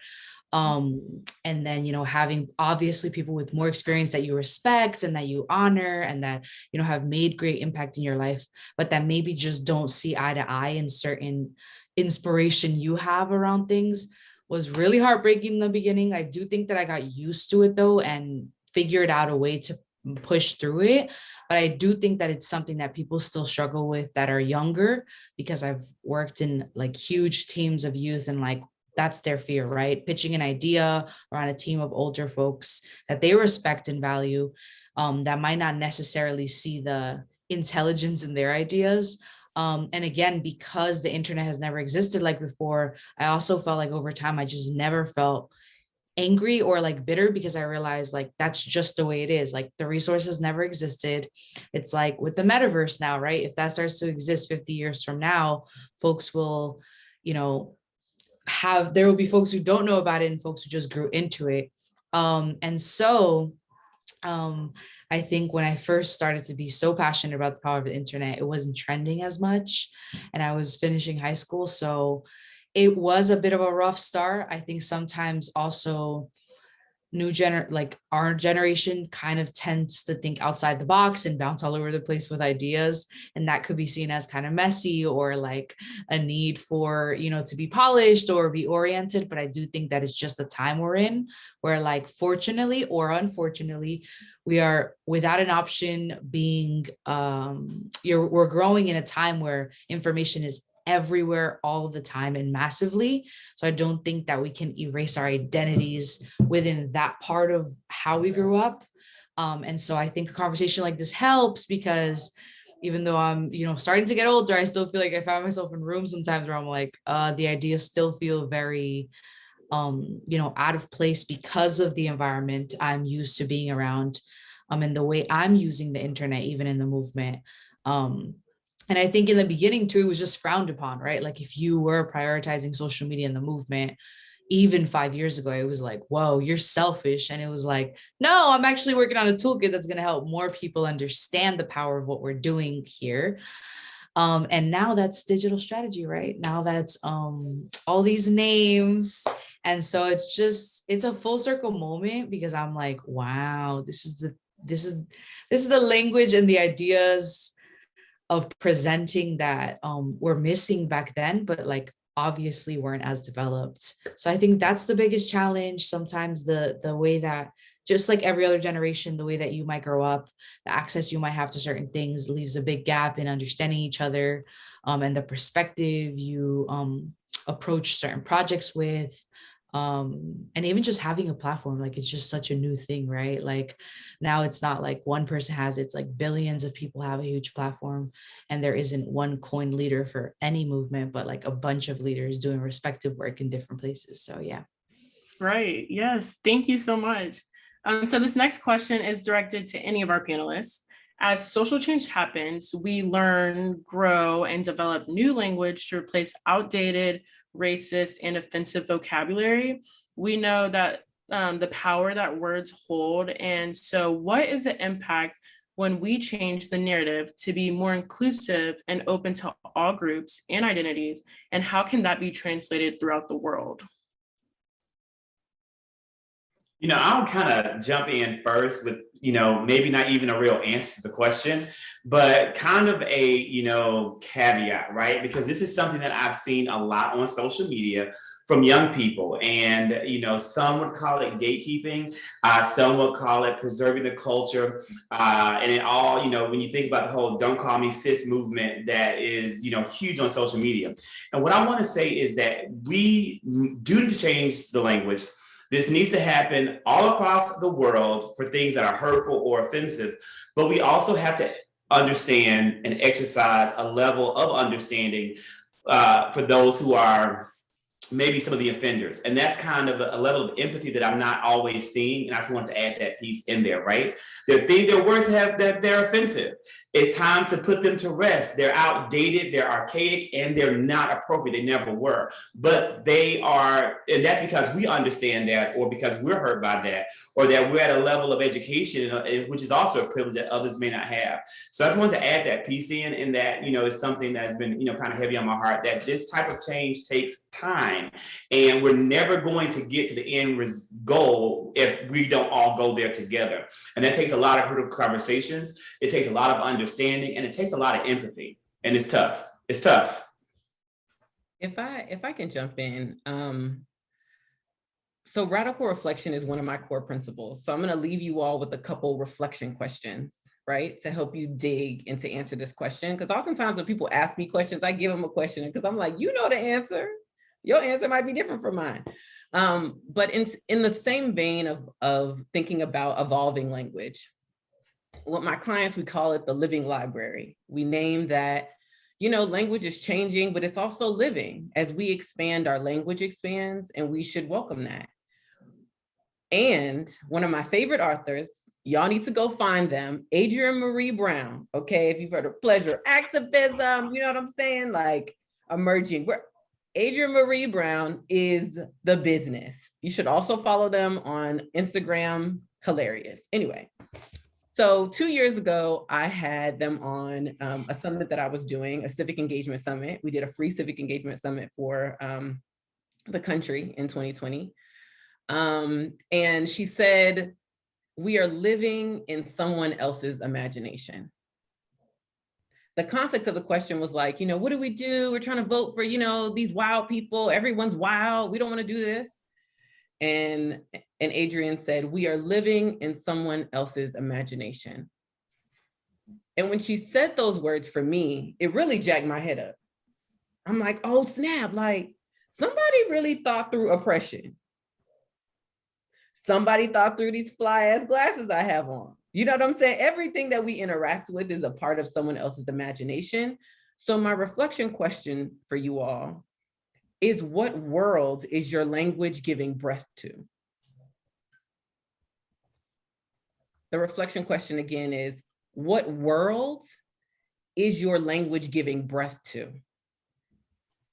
and then having obviously people with more experience that you respect and that you honor and that have made great impact in your life, but that maybe just don't see eye to eye in certain inspiration you have around things, was really heartbreaking in the beginning. I do think that I got used to it though and figured out a way to push through it. But I do think that it's something that people still struggle with that are younger, because I've worked in like huge teams of youth and like that's their fear, right? Pitching an idea around a team of older folks that they respect and value, that might not necessarily see the intelligence in their ideas. And again, because the internet has never existed like before, I also felt like over time, I just never felt angry or like bitter, because I realized like that's just the way it is. Like the resources never existed. It's like with the metaverse now, right? If that starts to exist 50 years from now, folks will, there will be folks who don't know about it and folks who just grew into it. And so I think when I first started to be so passionate about the power of the internet, it wasn't trending as much and I was finishing high school. So it was a bit of a rough start. I think sometimes also our generation kind of tends to think outside the box and bounce all over the place with ideas. And that could be seen as kind of messy or like a need for, to be polished or be oriented. But I do think that it's just the time we're in where like, fortunately or unfortunately, we are without an option being, we're growing in a time where information is everywhere all the time and massively. So I don't think that we can erase our identities within that part of how we grew up. And so I think a conversation like this helps, because even though I'm, starting to get older, I still feel like I find myself in rooms sometimes where I'm like, the ideas still feel very, out of place because of the environment I'm used to being around, and the way I'm using the internet, even in the movement. And I think in the beginning too, it was just frowned upon, right? Like if you were prioritizing social media in the movement, even 5 years ago, it was like, whoa, you're selfish. And it was like, no, I'm actually working on a toolkit that's going to help more people understand the power of what we're doing here. And now that's digital strategy, right? Now that's all these names. And so it's a full circle moment, because I'm like, wow, this is the language and the ideas of presenting that were missing back then, but like obviously weren't as developed. So I think that's the biggest challenge. Sometimes the way that, just like every other generation, the way that you might grow up, the access you might have to certain things leaves a big gap in understanding each other, and the perspective you approach certain projects with, and even just having a platform. Like, it's just such a new thing, right? Like now it's not like one person has it, it's like billions of people have a huge platform, and there isn't one coin leader for any movement, but like a bunch of leaders doing respective work in different places. So yeah. Right. Yes. Thank you so much. So this next question is directed to any of our panelists. As social change happens, we learn, grow, and develop new language to replace outdated, racist, and offensive vocabulary. We know that the power that words hold. And so what is the impact when we change the narrative to be more inclusive and open to all groups and identities? And how can that be translated throughout the world? I'll kind of jump in first with, maybe not even a real answer to the question, but kind of a, caveat, right? Because this is something that I've seen a lot on social media from young people. And, some would call it gatekeeping. Some would call it preserving the culture. And it all, when you think about the whole "don't call me sis" movement that is, huge on social media. And what I want to say is that we do need to change the language. This needs to happen all across the world for things that are hurtful or offensive, but we also have to understand and exercise a level of understanding for those who are maybe some of the offenders. And that's kind of a level of empathy that I'm not always seeing. And I just want to add that piece in there, right? Their words have that they're offensive. It's time to put them to rest. They're outdated, they're archaic, and they're not appropriate. They never were. But they are, and that's because we understand that, or because we're hurt by that, or that we're at a level of education, which is also a privilege that others may not have. So I just wanted to add that piece in that, it's something that's been, kind of heavy on my heart, that this type of change takes time. And we're never going to get to the end goal if we don't all go there together. And that takes a lot of critical conversations. It takes a lot of understanding, and it takes a lot of empathy. And it's tough. It's tough. If I can jump in, so radical reflection is one of my core principles. So I'm going to leave you all with a couple reflection questions, right, to help you dig and to answer this question. Because oftentimes when people ask me questions, I give them a question because I'm like, you know the answer. Your answer might be different from mine. But in the same vein of thinking about evolving language, with my clients, we call it the living library. We name that, language is changing, but it's also living. As we expand, our language expands, and we should welcome that. And one of my favorite authors, y'all need to go find them, Adrienne Maree Brown, okay? If you've heard of pleasure activism, you know what I'm saying? Like emerging. Adrienne Maree Brown is the business. You should also follow them on Instagram. Hilarious. Anyway, so 2 years ago, I had them on a summit that I was doing, a civic engagement summit. We did a free civic engagement summit for the country in 2020. And she said, we are living in someone else's imagination. The context of the question was like, what do we do? We're trying to vote for, these wild people. Everyone's wild. We don't want to do this. And Adrienne said, we are living in someone else's imagination. And when she said those words, for me, it really jacked my head up. I'm like, oh snap, like somebody really thought through oppression. Somebody thought through these fly ass glasses I have on. You know what I'm saying? Everything that we interact with is a part of someone else's imagination. So my reflection question for you all is, what world is your language giving breath to? The reflection question again is, what world is your language giving breath to?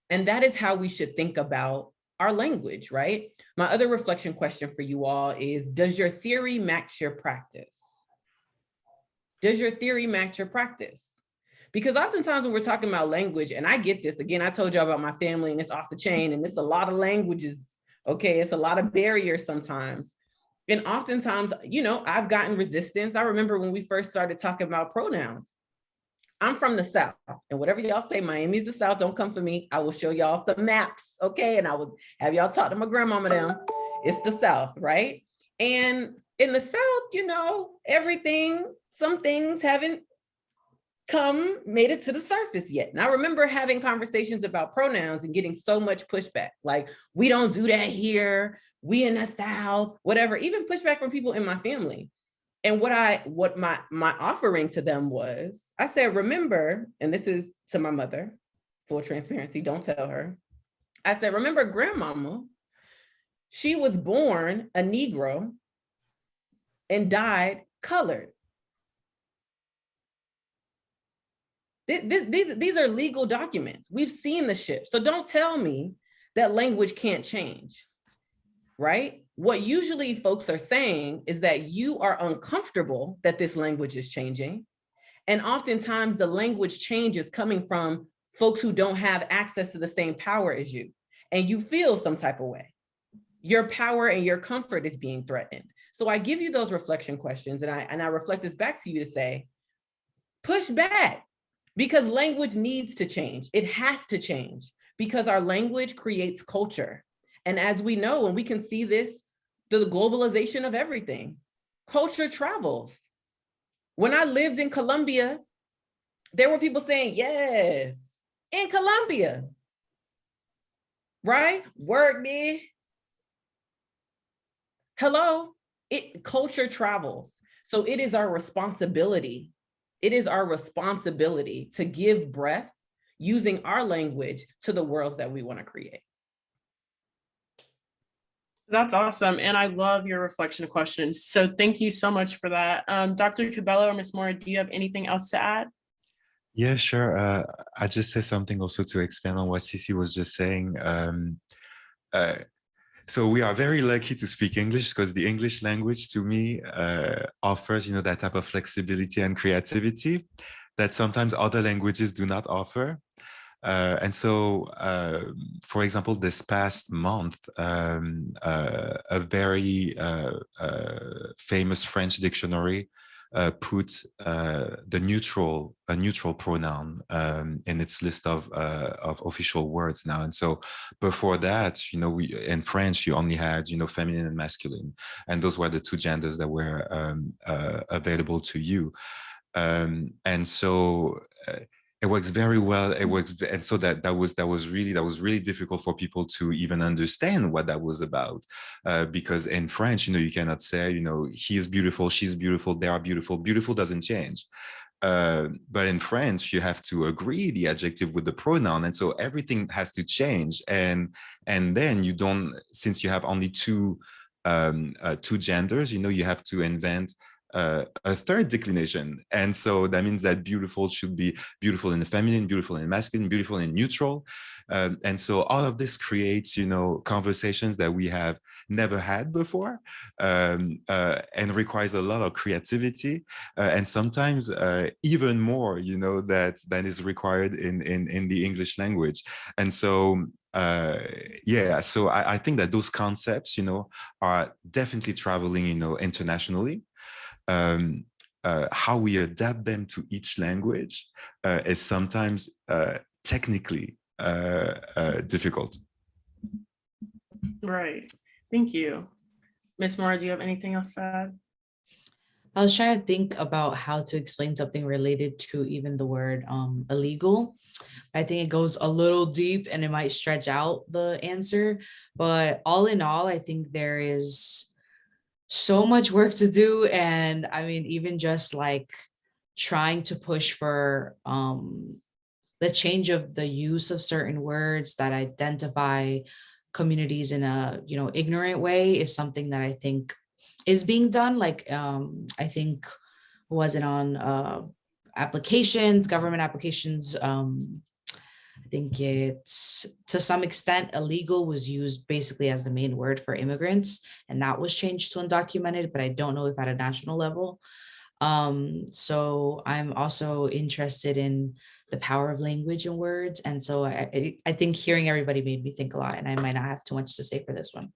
And that is how we should think about our language, right? My other reflection question for you all is, does your theory match your practice? Does your theory match your practice? Because oftentimes when we're talking about language, and I get this, again, I told you about my family and it's off the chain and it's a lot of languages, okay? It's a lot of barriers sometimes. And oftentimes, I've gotten resistance. I remember when we first started talking about pronouns, I'm from the South, and whatever y'all say, Miami's the South, don't come for me. I will show y'all some maps, okay? And I will have y'all talk to my grandmama them. It's the South, right? And in the South, you know, some things haven't made it to the surface yet. And I remember having conversations about pronouns and getting so much pushback, like, we don't do that here, we in the South, whatever, even pushback from people in my family. And what my offering to them was, I said, remember, and this is to my mother, full transparency, don't tell her. I said, remember grandmama, she was born a Negro and died colored. These are legal documents. We've seen the shift. So don't tell me that language can't change, right? What usually folks are saying is that you are uncomfortable that this language is changing. And oftentimes the language change is coming from folks who don't have access to the same power as you. And you feel some type of way. Your power and your comfort is being threatened. So I give you those reflection questions, and I reflect this back to you to say, push back, because language needs to change. It has to change because our language creates culture. And as we know, and we can see this, the globalization of everything, culture travels. When I lived in Colombia, there were people saying, yes, in Colombia, right? Work me. Hello, culture travels. So it is our responsibility. It is our responsibility to give breath using our language to the worlds that we want to create. That's awesome. And I love your reflection questions. So thank you so much for that. Dr. Cabello or Ms. Mora, do you have anything else to add? Yeah, sure. I just say something also to expand on what Cici was just saying. So we are very lucky to speak English because the English language to me offers, that type of flexibility and creativity that sometimes other languages do not offer. And so, for example, this past month, a very famous French dictionary put a neutral pronoun in its list of official words now. And so before that, in French, you only had, feminine and masculine, and those were the two genders that were available to you. And so it works very well. It works, and so that was really difficult for people to even understand what that was about, because in French, you cannot say, he is beautiful, she's beautiful, they are beautiful. Beautiful doesn't change. But in French, you have to agree the adjective with the pronoun, and so everything has to change. And then you don't, since you have only two genders, you have to invent a third declination. And so that means that beautiful should be beautiful in the feminine, beautiful in the masculine, beautiful in neutral. And so all of this creates, conversations that we have never had before, and requires a lot of creativity, and sometimes even more, that is required in the English language. And so so I think that those concepts, are definitely traveling, internationally. How we adapt them to each language is sometimes technically difficult. Right. Thank you. Ms. Mora, do you have anything else to add? I was trying to think about how to explain something related to even the word illegal. I think it goes a little deep and it might stretch out the answer, but all in all, I think there is so much work to do. And I mean, even just like trying to push for the change of the use of certain words that identify communities in a ignorant way is something that I think is being done. Like I think was it on applications, government applications, I think it's to some extent illegal was used basically as the main word for immigrants, and that was changed to undocumented, but I don't know if at a national level. So I'm also interested in the power of language and words. And so I think hearing everybody made me think a lot, and I might not have too much to say for this one.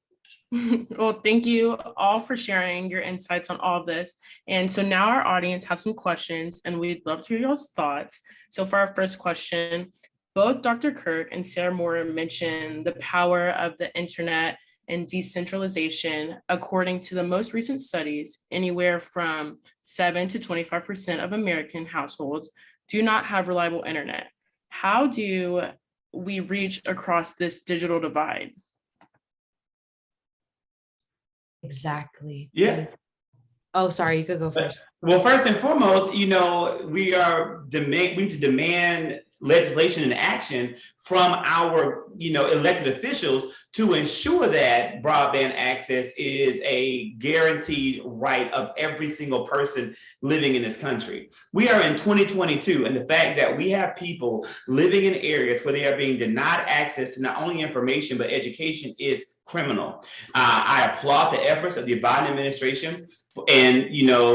Well, thank you all for sharing your insights on all of this. And so now our audience has some questions and we'd love to hear y'all's thoughts. So for our first question, both Dr. Kirk and Sarah Moore mentioned the power of the internet and decentralization. According to the most recent studies, anywhere from 7 to 25% of American households do not have reliable internet. How do we reach across this digital divide? Exactly. Yeah. Oh, sorry, you could go first. Well, first and foremost, we need to demand legislation and action from our, elected officials to ensure that broadband access is a guaranteed right of every single person living in this country. We are in 2022, and the fact that we have people living in areas where they are being denied access to not only information, but education is criminal. I applaud the efforts of the Biden administration. And,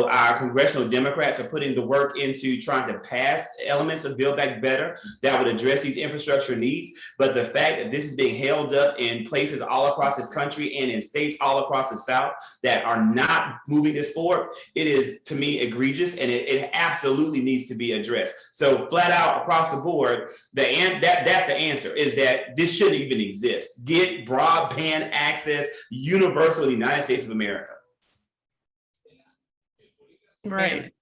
our congressional Democrats are putting the work into trying to pass elements of Build Back Better that would address these infrastructure needs. But the fact that this is being held up in places all across this country and in states all across the South that are not moving this forward, it is, to me, egregious, and it absolutely needs to be addressed. So flat out across the board, that's the answer, is that this shouldn't even exist. Get broadband access universal in the United States of America. Right.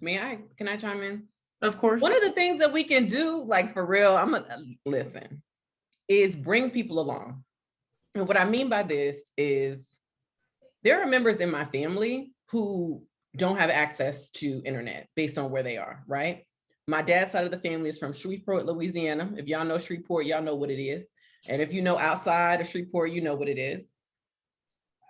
Can I chime in? Of course. One of the things that we can do, like for real, listen, is bring people along. And what I mean by this is there are members in my family who don't have access to internet based on where they are, right? My dad's side of the family is from Shreveport, Louisiana. If y'all know Shreveport, y'all know what it is. And if you know outside of Shreveport, you know what it is.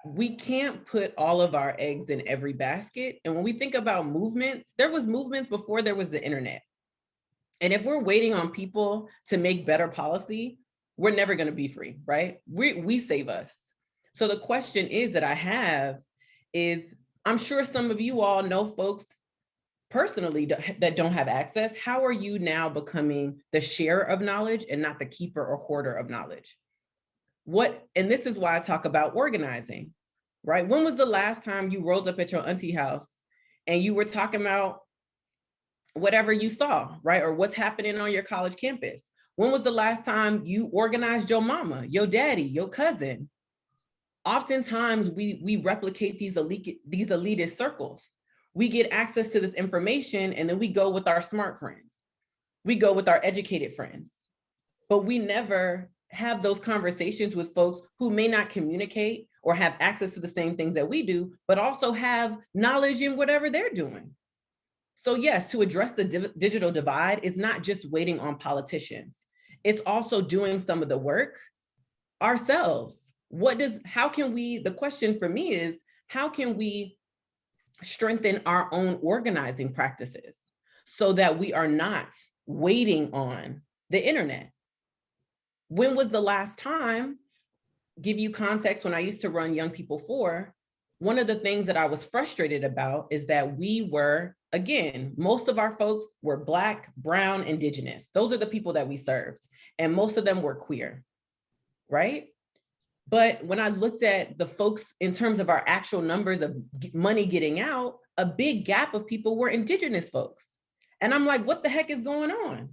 We can't put all of our eggs in every basket. And when we think about movements, there was movements before there was the internet. And if we're waiting on people to make better policy, we're never going to be free, right? We save us. So the question is that I have is, I'm sure some of you all know folks personally that don't have access. How are you now becoming the sharer of knowledge and not the keeper or hoarder of knowledge? And this is why I talk about organizing, right? When was the last time you rolled up at your auntie house and you were talking about whatever you saw, right? Or what's happening on your college campus? When was the last time you organized your mama, your daddy, your cousin? Oftentimes we replicate these elitist circles. We get access to this information and then we go with our smart friends. We go with our educated friends, but we never have those conversations with folks who may not communicate or have access to the same things that we do, but also have knowledge in whatever they're doing. So yes, to address the digital divide is not just waiting on politicians. It's also doing some of the work ourselves. The question for me is, how can we strengthen our own organizing practices so that we are not waiting on the internet? When was the last time, give you context, when I used to run Young People For, one of the things that I was frustrated about is that we were, again, most of our folks were Black, Brown, Indigenous. Those are the people that we served. And most of them were queer, right? But when I looked at the folks in terms of our actual numbers of money getting out, a big gap of people were Indigenous folks. And I'm like, what the heck is going on?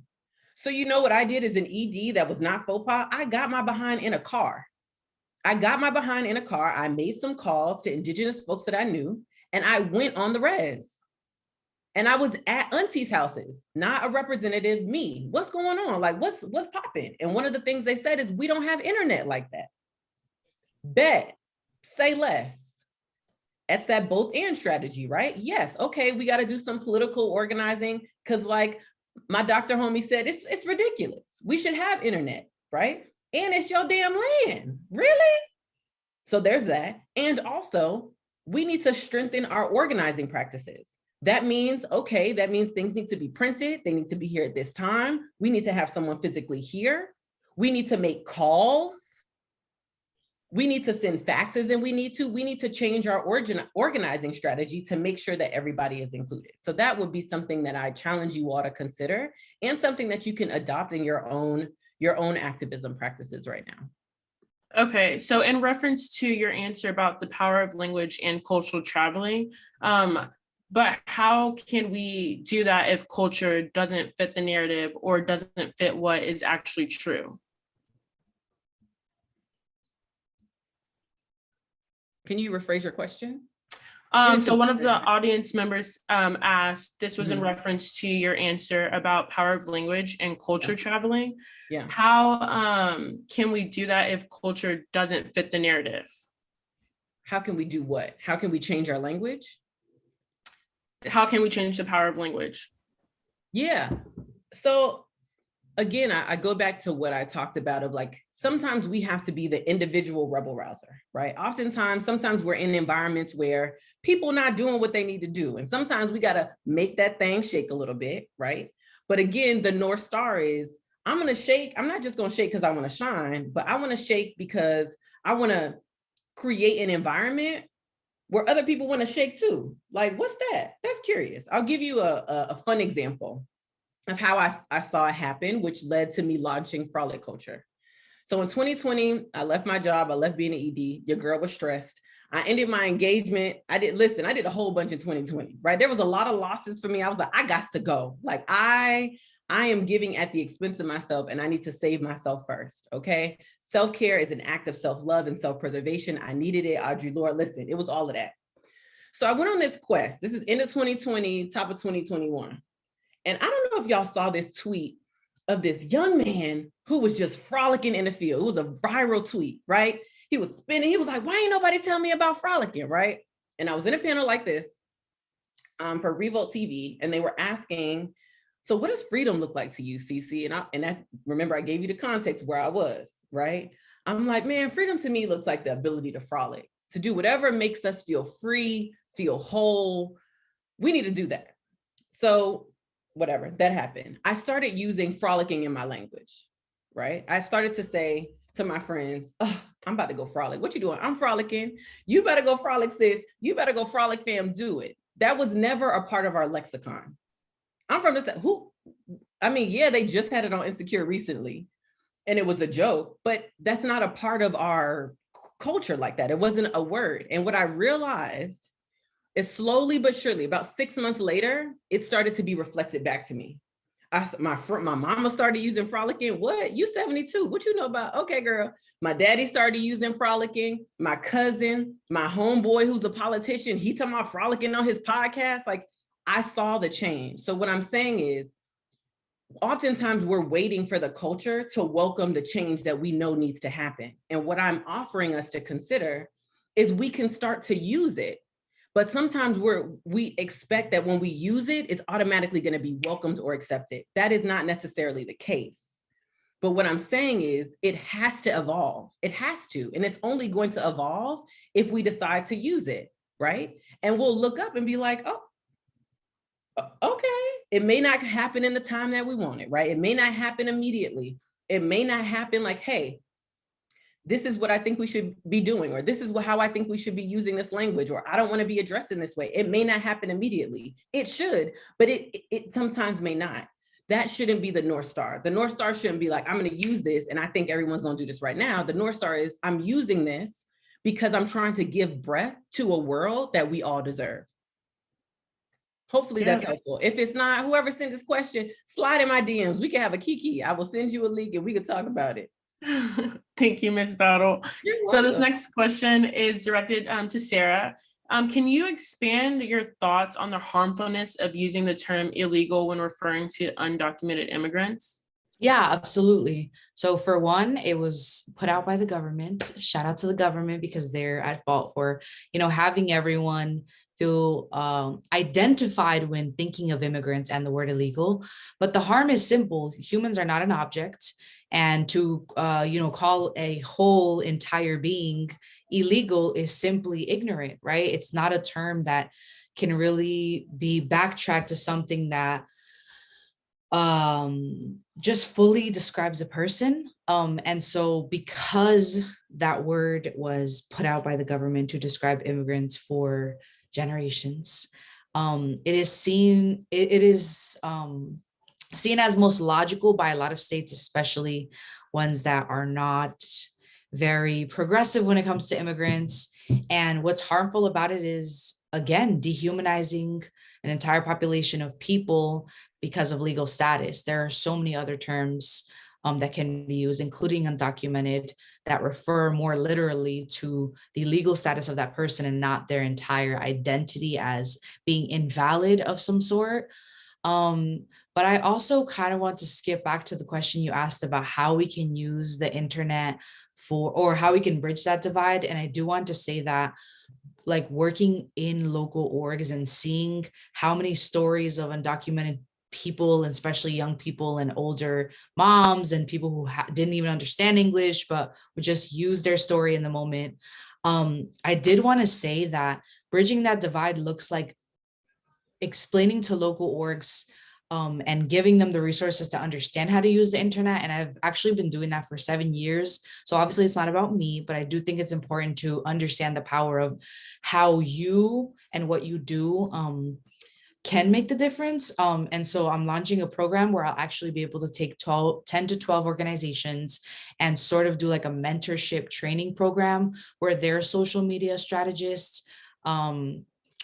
So you know what I did as an ED that was not faux pas? I got my behind in a car. I made some calls to Indigenous folks that I knew, and I went on the res. And I was at aunties' houses, not a representative, me. What's going on? Like, what's popping? And one of the things they said is, we don't have internet like that. Bet, say less. That's that both and strategy, right? Yes, okay, we got to do some political organizing because like my doctor homie said, it's ridiculous. We should have internet, right? And it's your damn land, really? So there's that. And also, we need to strengthen our organizing practices. That means things need to be printed. They need to be here at this time. We need to have someone physically here. We need to make calls. We need to send faxes, and we need to change our organizing strategy to make sure that everybody is included. So that would be something that I challenge you all to consider, and something that you can adopt in your own activism practices right now. Okay, so in reference to your answer about the power of language and cultural traveling, but how can we do that if culture doesn't fit the narrative or doesn't fit what is actually true? Can you rephrase your question? So one of the audience members asked, this was in Mhm. reference to your answer about power of language and culture traveling. Yeah. How can we do that if culture doesn't fit the narrative? How can we do what? How can we change our language? How can we change the power of language? Yeah. So again, I go back to what I talked about of like, sometimes we have to be the individual rebel rouser, right? Sometimes we're in environments where people not doing what they need to do. And sometimes we got to make that thing shake a little bit, right? But again, the North Star is, I'm going to shake. I'm not just going to shake because I want to shine, but I want to shake because I want to create an environment where other people want to shake too. Like, what's that? That's curious. I'll give you a fun example of how I saw it happen, which led to me launching Frolic Culture. So in 2020, I left my job. I left being an ED. Your girl was stressed. I ended my engagement. I did a whole bunch in 2020, right? There was a lot of losses for me. I was like, I got to go. Like I am giving at the expense of myself and I need to save myself first, okay? Self-care is an act of self-love and self-preservation. I needed it, Audre Lorde, listen, it was all of that. So I went on this quest. This is end of 2020, top of 2021. And I don't know if y'all saw this tweet of this young man who was just frolicking in the field. It was a viral tweet, right? He was spinning. He was like, why ain't nobody tell me about frolicking, right? And I was in a panel like this for Revolt TV, and they were asking, so what does freedom look like to you, CC? Remember, I gave you the context where I was, right? I'm like, man, freedom to me looks like the ability to frolic, to do whatever makes us feel free, feel whole. We need to do that. So whatever, that happened. I started using frolicking in my language, right? I started to say to my friends, oh, I'm about to go frolic. What you doing? I'm frolicking. You better go frolic, sis. You better go frolic, fam, do it. That was never a part of our lexicon. I'm from this, yeah, they just had it on Insecure recently and it was a joke, but that's not a part of our culture like that. It wasn't a word. And what I realized is slowly but surely, about 6 months later, it started to be reflected back to me. My mama started using frolicking. What? You 72? What you know about? Okay, girl. My daddy started using frolicking. My cousin, my homeboy, who's a politician, he talking about frolicking on his podcast. Like, I saw the change. So what I'm saying is, oftentimes we're waiting for the culture to welcome the change that we know needs to happen. And what I'm offering us to consider is we can start to use it. But sometimes we expect that when we use it, it's automatically going to be welcomed or accepted. That is not necessarily the case. But what I'm saying is it has to evolve. It has to. And it's only going to evolve if we decide to use it, right? And we'll look up and be like, oh, okay. It may not happen in the time that we want it, right? It may not happen immediately. It may not happen like, hey, this is what I think we should be doing, or this is how I think we should be using this language, or I don't want to be addressed in this way. It may not happen immediately. It should, but it sometimes may not. That shouldn't be the North Star. The North Star shouldn't be like, I'm going to use this and I think everyone's going to do this right now. The North Star is I'm using this because I'm trying to give breath to a world that we all deserve. Hopefully that's helpful. If it's not, whoever sent this question, slide in my DMs. We can have a kiki. I will send you a link and we can talk about it. Thank you, Ms. Battle. So this next question is directed to Sarah. Can you expand your thoughts on the harmfulness of using the term illegal when referring to undocumented immigrants? Yeah, absolutely. So for one, it was put out by the government. Shout out to the government because they're at fault for, having everyone feel identified when thinking of immigrants and the word illegal. But the harm is simple. Humans are not an object. And to, call a whole entire being illegal is simply ignorant, right? It's not a term that can really be backtracked to something that just fully describes a person. And so because that word was put out by the government to describe immigrants for generations, it is seen as most logical by a lot of states, especially ones that are not very progressive when it comes to immigrants. And what's harmful about it is, again, dehumanizing an entire population of people because of legal status. There are so many other terms that can be used, including undocumented, that refer more literally to the legal status of that person and not their entire identity as being invalid of some sort. But I also kind of want to skip back to the question you asked about how we can use the internet or how we can bridge that divide. And I do want to say that, like, working in local orgs and seeing how many stories of undocumented people, and especially young people and older moms and people who didn't even understand English, but would just use their story in the moment. I did want to say that bridging that divide looks like explaining to local orgs and giving them the resources to understand how to use the internet. And I've actually been doing that for 7 years. So obviously it's not about me, but I do think it's important to understand the power of how you and what you do can make the difference. And so I'm launching a program where I'll actually be able to take 10 to 12 organizations and sort of do like a mentorship training program where they're social media strategists,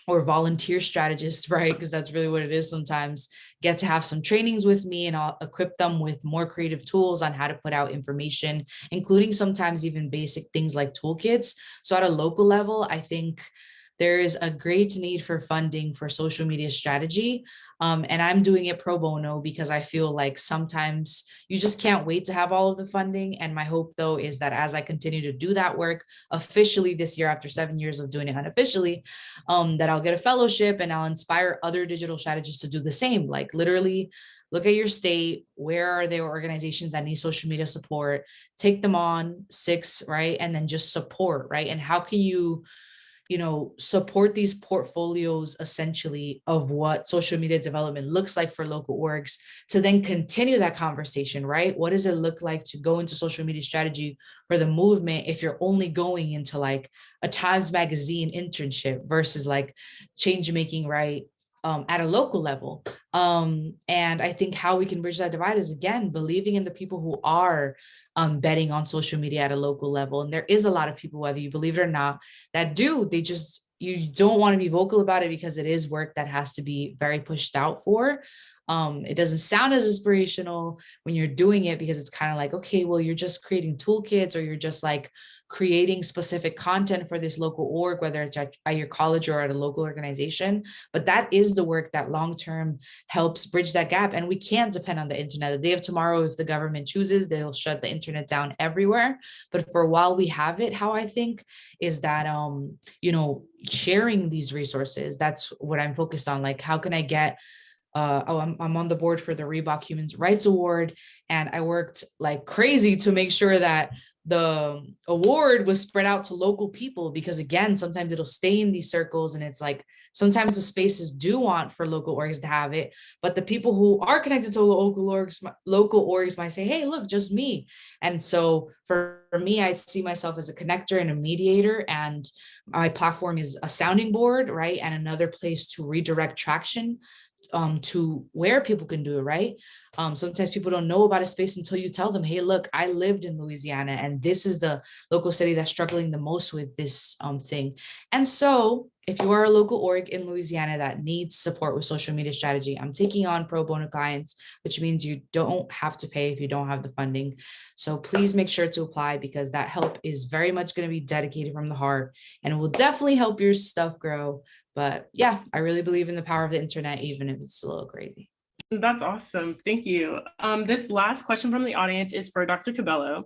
or volunteer strategists, right? Because that's really what it is sometimes, get to have some trainings with me, and I'll equip them with more creative tools on how to put out information, including sometimes even basic things like toolkits. So at a local level, I think there is a great need for funding for social media strategy. And I'm doing it pro bono because I feel like sometimes you just can't wait to have all of the funding. And my hope, though, is that as I continue to do that work officially this year, after 7 years of doing it unofficially, that I'll get a fellowship and I'll inspire other digital strategists to do the same. Like, literally look at your state, where are there organizations that need social media support, take them on 6, right? And then just support, right? And how can you support these portfolios essentially of what social media development looks like for local orgs, to then continue that conversation, right? What does it look like to go into social media strategy for the movement if you're only going into like a Times Magazine internship versus like change making, right? At a local level. And I think how we can bridge that divide is, again, believing in the people who are betting on social media at a local level. And there is a lot of people, whether you believe it or not, that do. You don't want to be vocal about it because it is work that has to be very pushed out for. It doesn't sound as inspirational when you're doing it because it's kind of like, okay, well, you're just creating toolkits, or you're just like creating specific content for this local org, whether it's at your college or at a local organization. But that is the work that long-term helps bridge that gap. And we can't depend on the internet. The day of tomorrow, if the government chooses, they'll shut the internet down everywhere. But for a while we have it, how I think is that, sharing these resources, that's what I'm focused on. Like, how can I get I'm on the board for the Reebok Human Rights Award, and I worked like crazy to make sure that the award was spread out to local people, because again, sometimes it'll stay in these circles, and it's like sometimes the spaces do want for local orgs to have it, but the people who are connected to local orgs might say, hey, look, just me. And so for me, I see myself as a connector and a mediator, and my platform is a sounding board, right? And another place to redirect traction to where people can do it, right? Sometimes people don't know about a space until you tell them, hey, look, I lived in Louisiana, and this is the local city that's struggling the most with this thing. And so if you are a local org in Louisiana that needs support with social media strategy, I'm taking on pro bono clients, which means you don't have to pay if you don't have the funding. So please make sure to apply, because that help is very much going to be dedicated from the heart, and it will definitely help your stuff grow. But yeah, I really believe in the power of the internet, even if it's a little crazy. That's awesome. Thank you. This last question from the audience is for Dr. Cabello.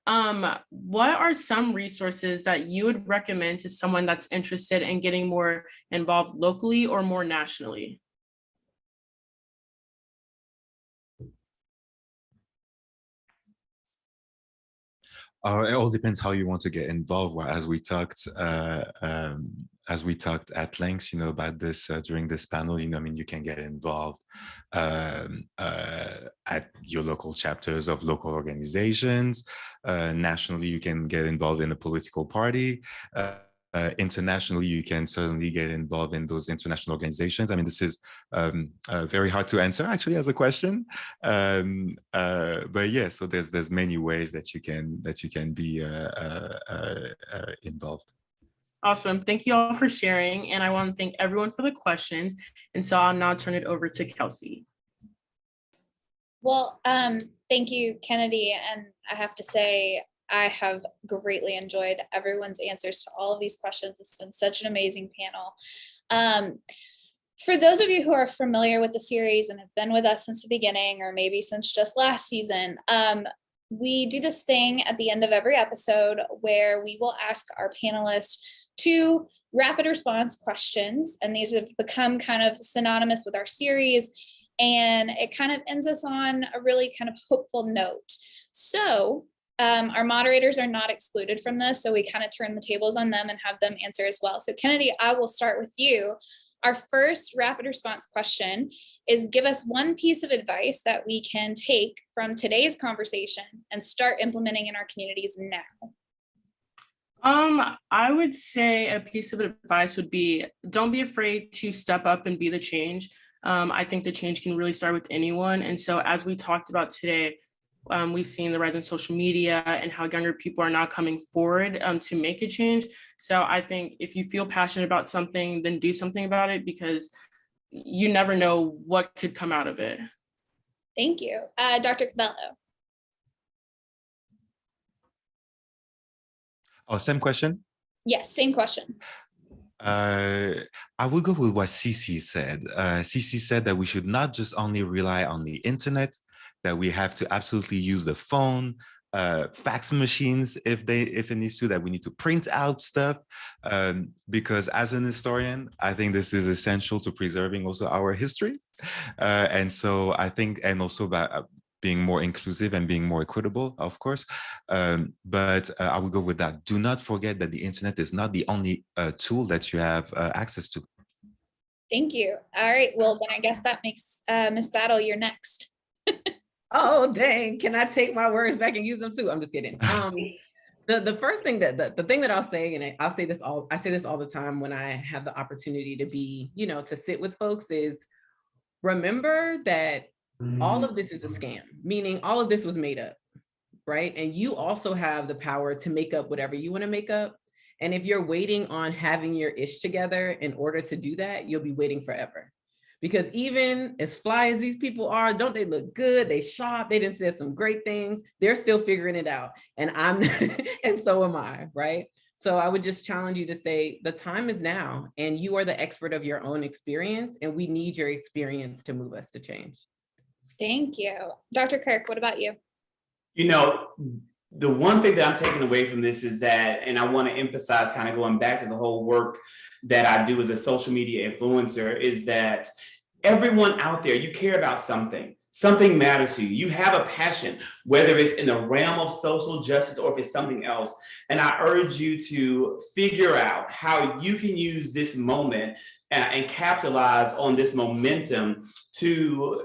What are some resources that you would recommend to someone that's interested in getting more involved locally or more nationally? It all depends how you want to get involved. Well, as we talked at length, about this during this panel, you can get involved at your local chapters of local organizations. Nationally, you can get involved in a political party. internationally, you can certainly get involved in those international organizations. I mean, this is very hard to answer actually as a question, but yeah. So there's many ways that you can be involved. Awesome. Thank you all for sharing. And I want to thank everyone for the questions. And so I'll now turn it over to Kelsey. Well, thank you, Kennedy. And I have to say, I have greatly enjoyed everyone's answers to all of these questions. It's been such an amazing panel. For those of you who are familiar with the series and have been with us since the beginning, or maybe since just last season, we do this thing at the end of every episode where we will ask our panelists 2 rapid response questions. And these have become kind of synonymous with our series. And it kind of ends us on a really kind of hopeful note. So our moderators are not excluded from this. So we kind of turn the tables on them and have them answer as well. So Kennedy, I will start with you. Our first rapid response question is, give us one piece of advice that we can take from today's conversation and start implementing in our communities now. I would say a piece of advice would be, don't be afraid to step up and be the change. I think the change can really start with anyone. And so as we talked about today, we've seen the rise in social media and how younger people are now coming forward to make a change. So I think if you feel passionate about something, then do something about it, because you never know what could come out of it. Thank you. Dr. Cabello. Oh, same question? Yes, same question. I will go with what Cece said. Cece said that we should not just only rely on the internet, that we have to absolutely use the phone, fax machines if it needs to, that we need to print out stuff. Because as an historian, I think this is essential to preserving also our history. And so I think, and also about being more inclusive and being more equitable, of course. But I would go with that. Do not forget that the internet is not the only tool that you have access to. Thank you. All right, well, then I guess that makes Miss Battle, you're next. Oh, dang. Can I take my words back and use them too? I'm just kidding. The first thing the thing that I'll say, and I say this all the time when I have the opportunity to be, to sit with folks, is remember that all of this is a scam, meaning all of this was made up, right? And you also have the power to make up whatever you want to make up. And if you're waiting on having your ish together in order to do that, you'll be waiting forever. Because even as fly as these people are, don't they look good? They shop, they done said some great things. They're still figuring it out. And and so am I, right? So I would just challenge you to say, the time is now, and you are the expert of your own experience, and we need your experience to move us to change. Thank you. Dr. Kirk, what about you? The one thing that I'm taking away from this is that, and I want to emphasize, kind of going back to the whole work that I do as a social media influencer, is that everyone out there, you care about something. Something matters to you. You have a passion, whether it's in the realm of social justice or if it's something else. And I urge you to figure out how you can use this moment and capitalize on this momentum to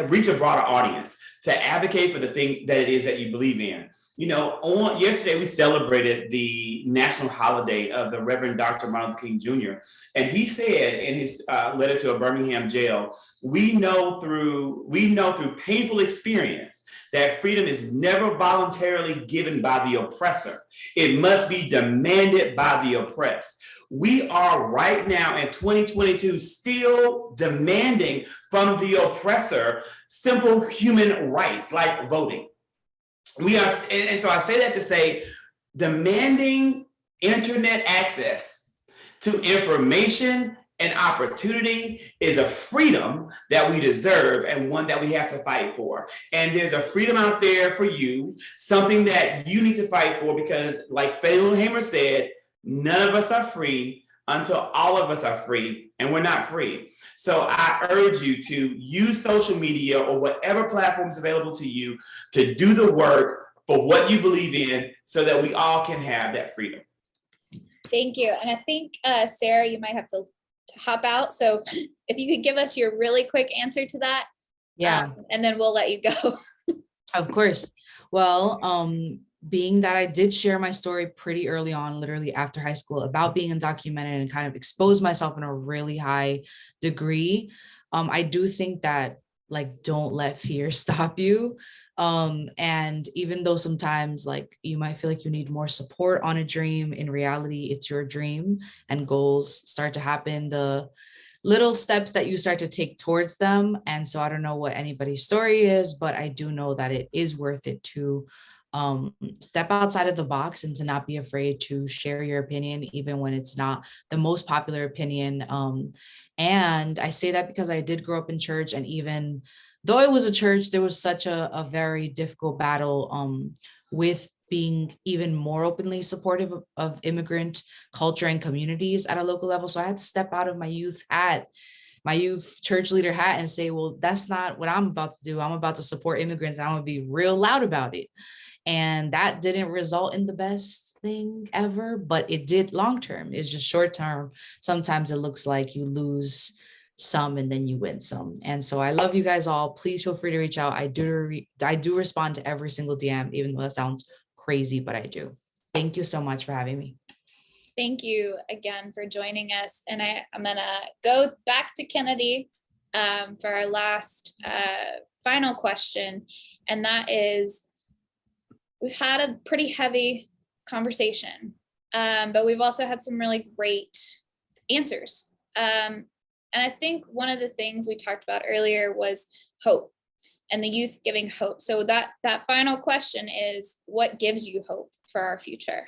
reach a broader audience, to advocate for the thing that it is that you believe in. Yesterday we celebrated the national holiday of the Reverend Dr. Martin Luther King Jr. And he said in his letter to a Birmingham jail, we know through painful experience that freedom is never voluntarily given by the oppressor. It must be demanded by the oppressed. We are right now in 2022 still demanding from the oppressor simple human rights like voting. We are, and so I say that to say, demanding internet access to information and opportunity is a freedom that we deserve and one that we have to fight for. And there's a freedom out there for you, something that you need to fight for, because like Faye Hamer said, none of us are free until all of us are free, and we're not free. So I urge you to use social media or whatever platform is available to you to do the work for what you believe in so that we all can have that freedom. Thank you. And I think, Sarah, you might have to hop out. So if you could give us your really quick answer to that. Yeah. And then we'll let you go. Of course. Well, being that I did share my story pretty early on, literally after high school, about being undocumented and kind of expose myself in a really high degree, I do think that, like, don't let fear stop you. And even though sometimes, like, you might feel like you need more support on a dream, in reality, it's your dream, and goals start to happen the little steps that you start to take towards them. And so I don't know what anybody's story is, but I do know that it is worth it to step outside of the box and to not be afraid to share your opinion, even when it's not the most popular opinion. And I say that because I did grow up in church, and even though it was a church, there was such a very difficult battle with being even more openly supportive of immigrant culture and communities at a local level. So I had to step out of my youth church leader hat, and say, well, that's not what I'm about to do. I'm about to support immigrants, and I'm gonna be real loud about it. And that didn't result in the best thing ever, but it did long term. It's just short term. Sometimes it looks like you lose some and then you win some. And so I love you guys all. Please feel free to reach out. I do respond to every single DM, even though that sounds crazy, but I do. Thank you so much for having me. Thank you again for joining us. And I'm gonna go back to Kennedy for our last final question. And that is, we've had a pretty heavy conversation, but we've also had some really great answers. And I think one of the things we talked about earlier was hope, and the youth giving hope. So that final question is, what gives you hope for our future?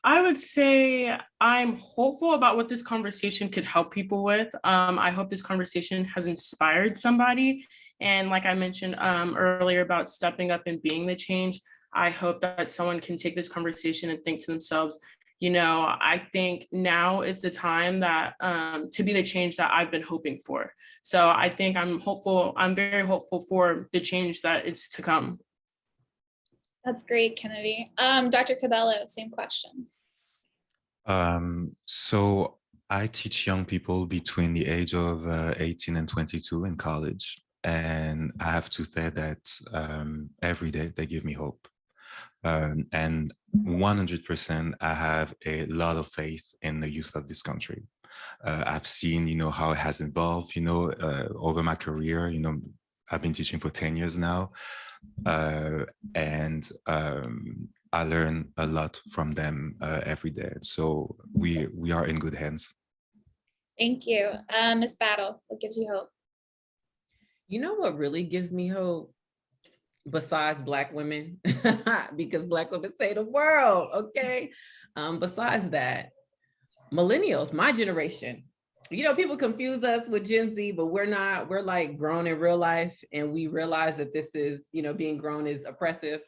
I would say I'm hopeful about what this conversation could help people with. I hope this conversation has inspired somebody. And like I mentioned earlier about stepping up and being the change, I hope that someone can take this conversation and think to themselves, you know, I think now is the time that to be the change that I've been hoping for. So I think I'm hopeful. I'm very hopeful for the change that is to come. That's great, Kennedy. Dr. Cabello, same question. So I teach young people between the age of 18 and 22 in college. And I have to say that every day they give me hope. And 100%, I have a lot of faith in the youth of this country. I've seen, you know, how it has evolved, you know, over my career. You know, I've been teaching for 10 years now. And I learn a lot from them every day. So we are in good hands. Thank you. Ms. Battle, what gives you hope? You know what really gives me hope? Besides Black women, because Black women save the world, okay? Besides that, millennials, my generation. You know, people confuse us with Gen Z, but we're not. We're like grown in real life, and we realize that this is, you know, being grown is oppressive.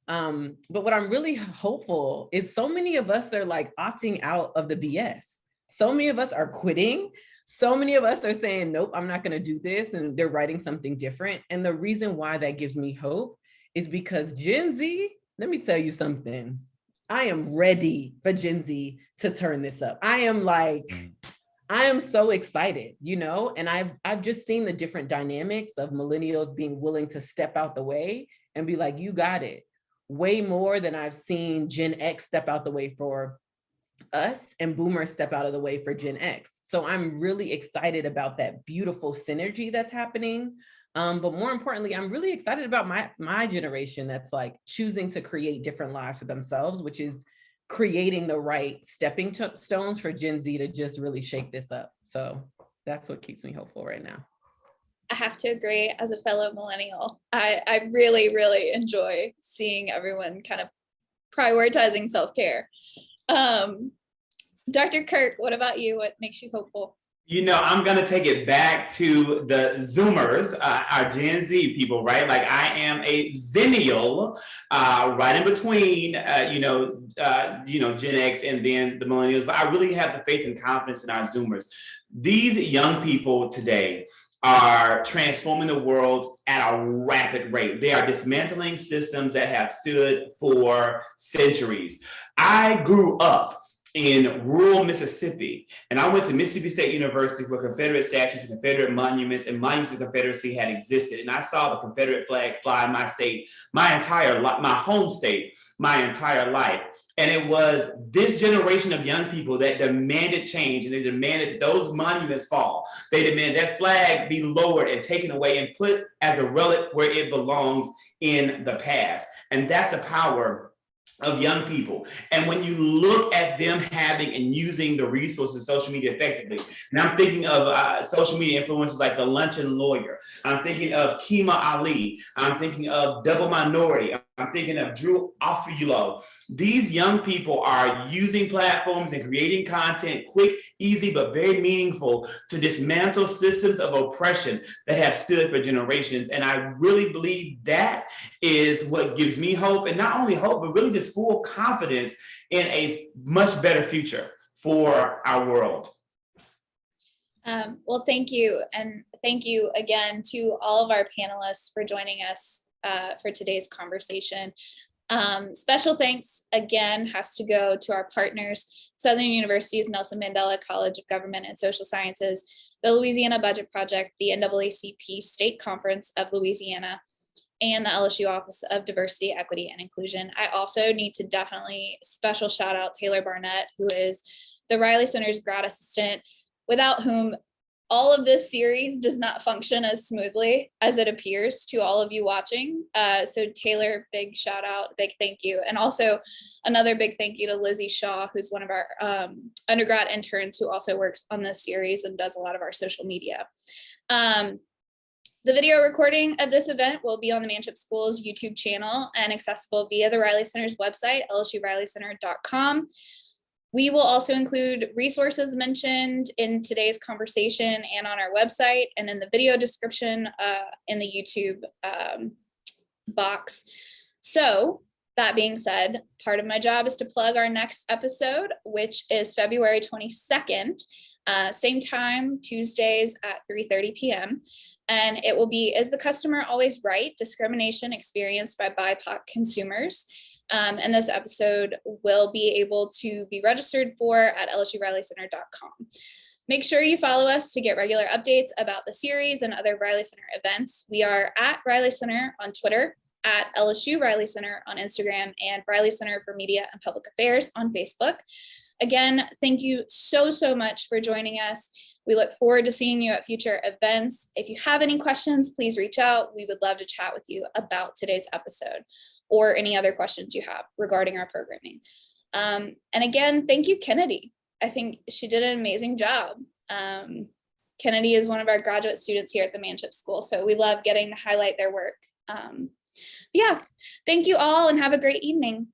But what I'm really hopeful is so many of us are like opting out of the BS. So many of us are quitting. So many of us are saying, nope, I'm not going to do this. And they're writing something different. And the reason why that gives me hope is because Gen Z, let me tell you something. I am ready for Gen Z to turn this up. I am so excited, you know, and I've just seen the different dynamics of millennials being willing to step out the way and be like, you got it. Way more than I've seen Gen X step out the way for us and boomers step out of the way for Gen X. So I'm really excited about that beautiful synergy that's happening. But more importantly, I'm really excited about my generation that's like choosing to create different lives for themselves, which is creating the right stepping stones for Gen Z to just really shake this up. So that's what keeps me hopeful right now. I have to agree, as a fellow millennial, I really, really enjoy seeing everyone kind of prioritizing self-care. Dr. Kirk, what about you? What makes you hopeful? You know, I'm going to take it back to the Zoomers, our Gen Z people, right? Like I am a Zennial, right in between, Gen X and then the millennials. But I really have the faith and confidence in our Zoomers. These young people today are transforming the world at a rapid rate. They are dismantling systems that have stood for centuries. I grew up in rural Mississippi. And I went to Mississippi State University where Confederate statues and Confederate monuments and monuments of the Confederacy had existed. And I saw the Confederate flag fly in my state, my entire life, my home state, my entire life. And it was this generation of young people that demanded change, and they demanded that those monuments fall. They demanded that flag be lowered and taken away and put as a relic where it belongs in the past. And that's the power of young people. And when you look at them having and using the resources of social media effectively, and I'm thinking of social media influencers like the Luncheon Lawyer, I'm thinking of Kima Ali, I'm thinking of Double Minority, I'm thinking of Drew Offulo. These young people are using platforms and creating content quick, easy, but very meaningful to dismantle systems of oppression that have stood for generations. And I really believe that is what gives me hope, and not only hope, but really just full confidence in a much better future for our world. Well, thank you. And thank you again to all of our panelists for joining us for today's conversation. Special thanks again has to go to our partners, Southern University's Nelson Mandela College of Government and Social Sciences, the Louisiana Budget Project, the NAACP State Conference of Louisiana, and the LSU Office of Diversity, Equity, and Inclusion. I also need to definitely special shout out Taylor Barnett, who is the Riley Center's grad assistant, without whom all of this series does not function as smoothly as it appears to all of you watching. So Taylor, big shout out, big thank you. And also another big thank you to Lizzie Shaw, who's one of our undergrad interns who also works on this series and does a lot of our social media. The video recording of this event will be on the Manship School's YouTube channel and accessible via the Riley Center's website, lsurileycenter.com. We will also include resources mentioned in today's conversation and on our website and in the video description in the YouTube box. So that being said, part of my job is to plug our next episode, which is February 22nd, same time, Tuesdays at 3:30 p.m. And it will be, Is the Customer Always Right? Discrimination Experienced by BIPOC Consumers. And this episode will be able to be registered for at lsurileycenter.com. Make sure you follow us to get regular updates about the series and other Riley Center events. We are at Riley Center on Twitter, at LSU Riley Center on Instagram, and Riley Center for Media and Public Affairs on Facebook. Again, thank you so much for joining us. We look forward to seeing you at future events. If you have any questions, please reach out. We would love to chat with you about today's episode or any other questions you have regarding our programming. And again, thank you, Kennedy. I think she did an amazing job. Kennedy is one of our graduate students here at the Manship School, so we love getting to highlight their work. Yeah, thank you all and have a great evening.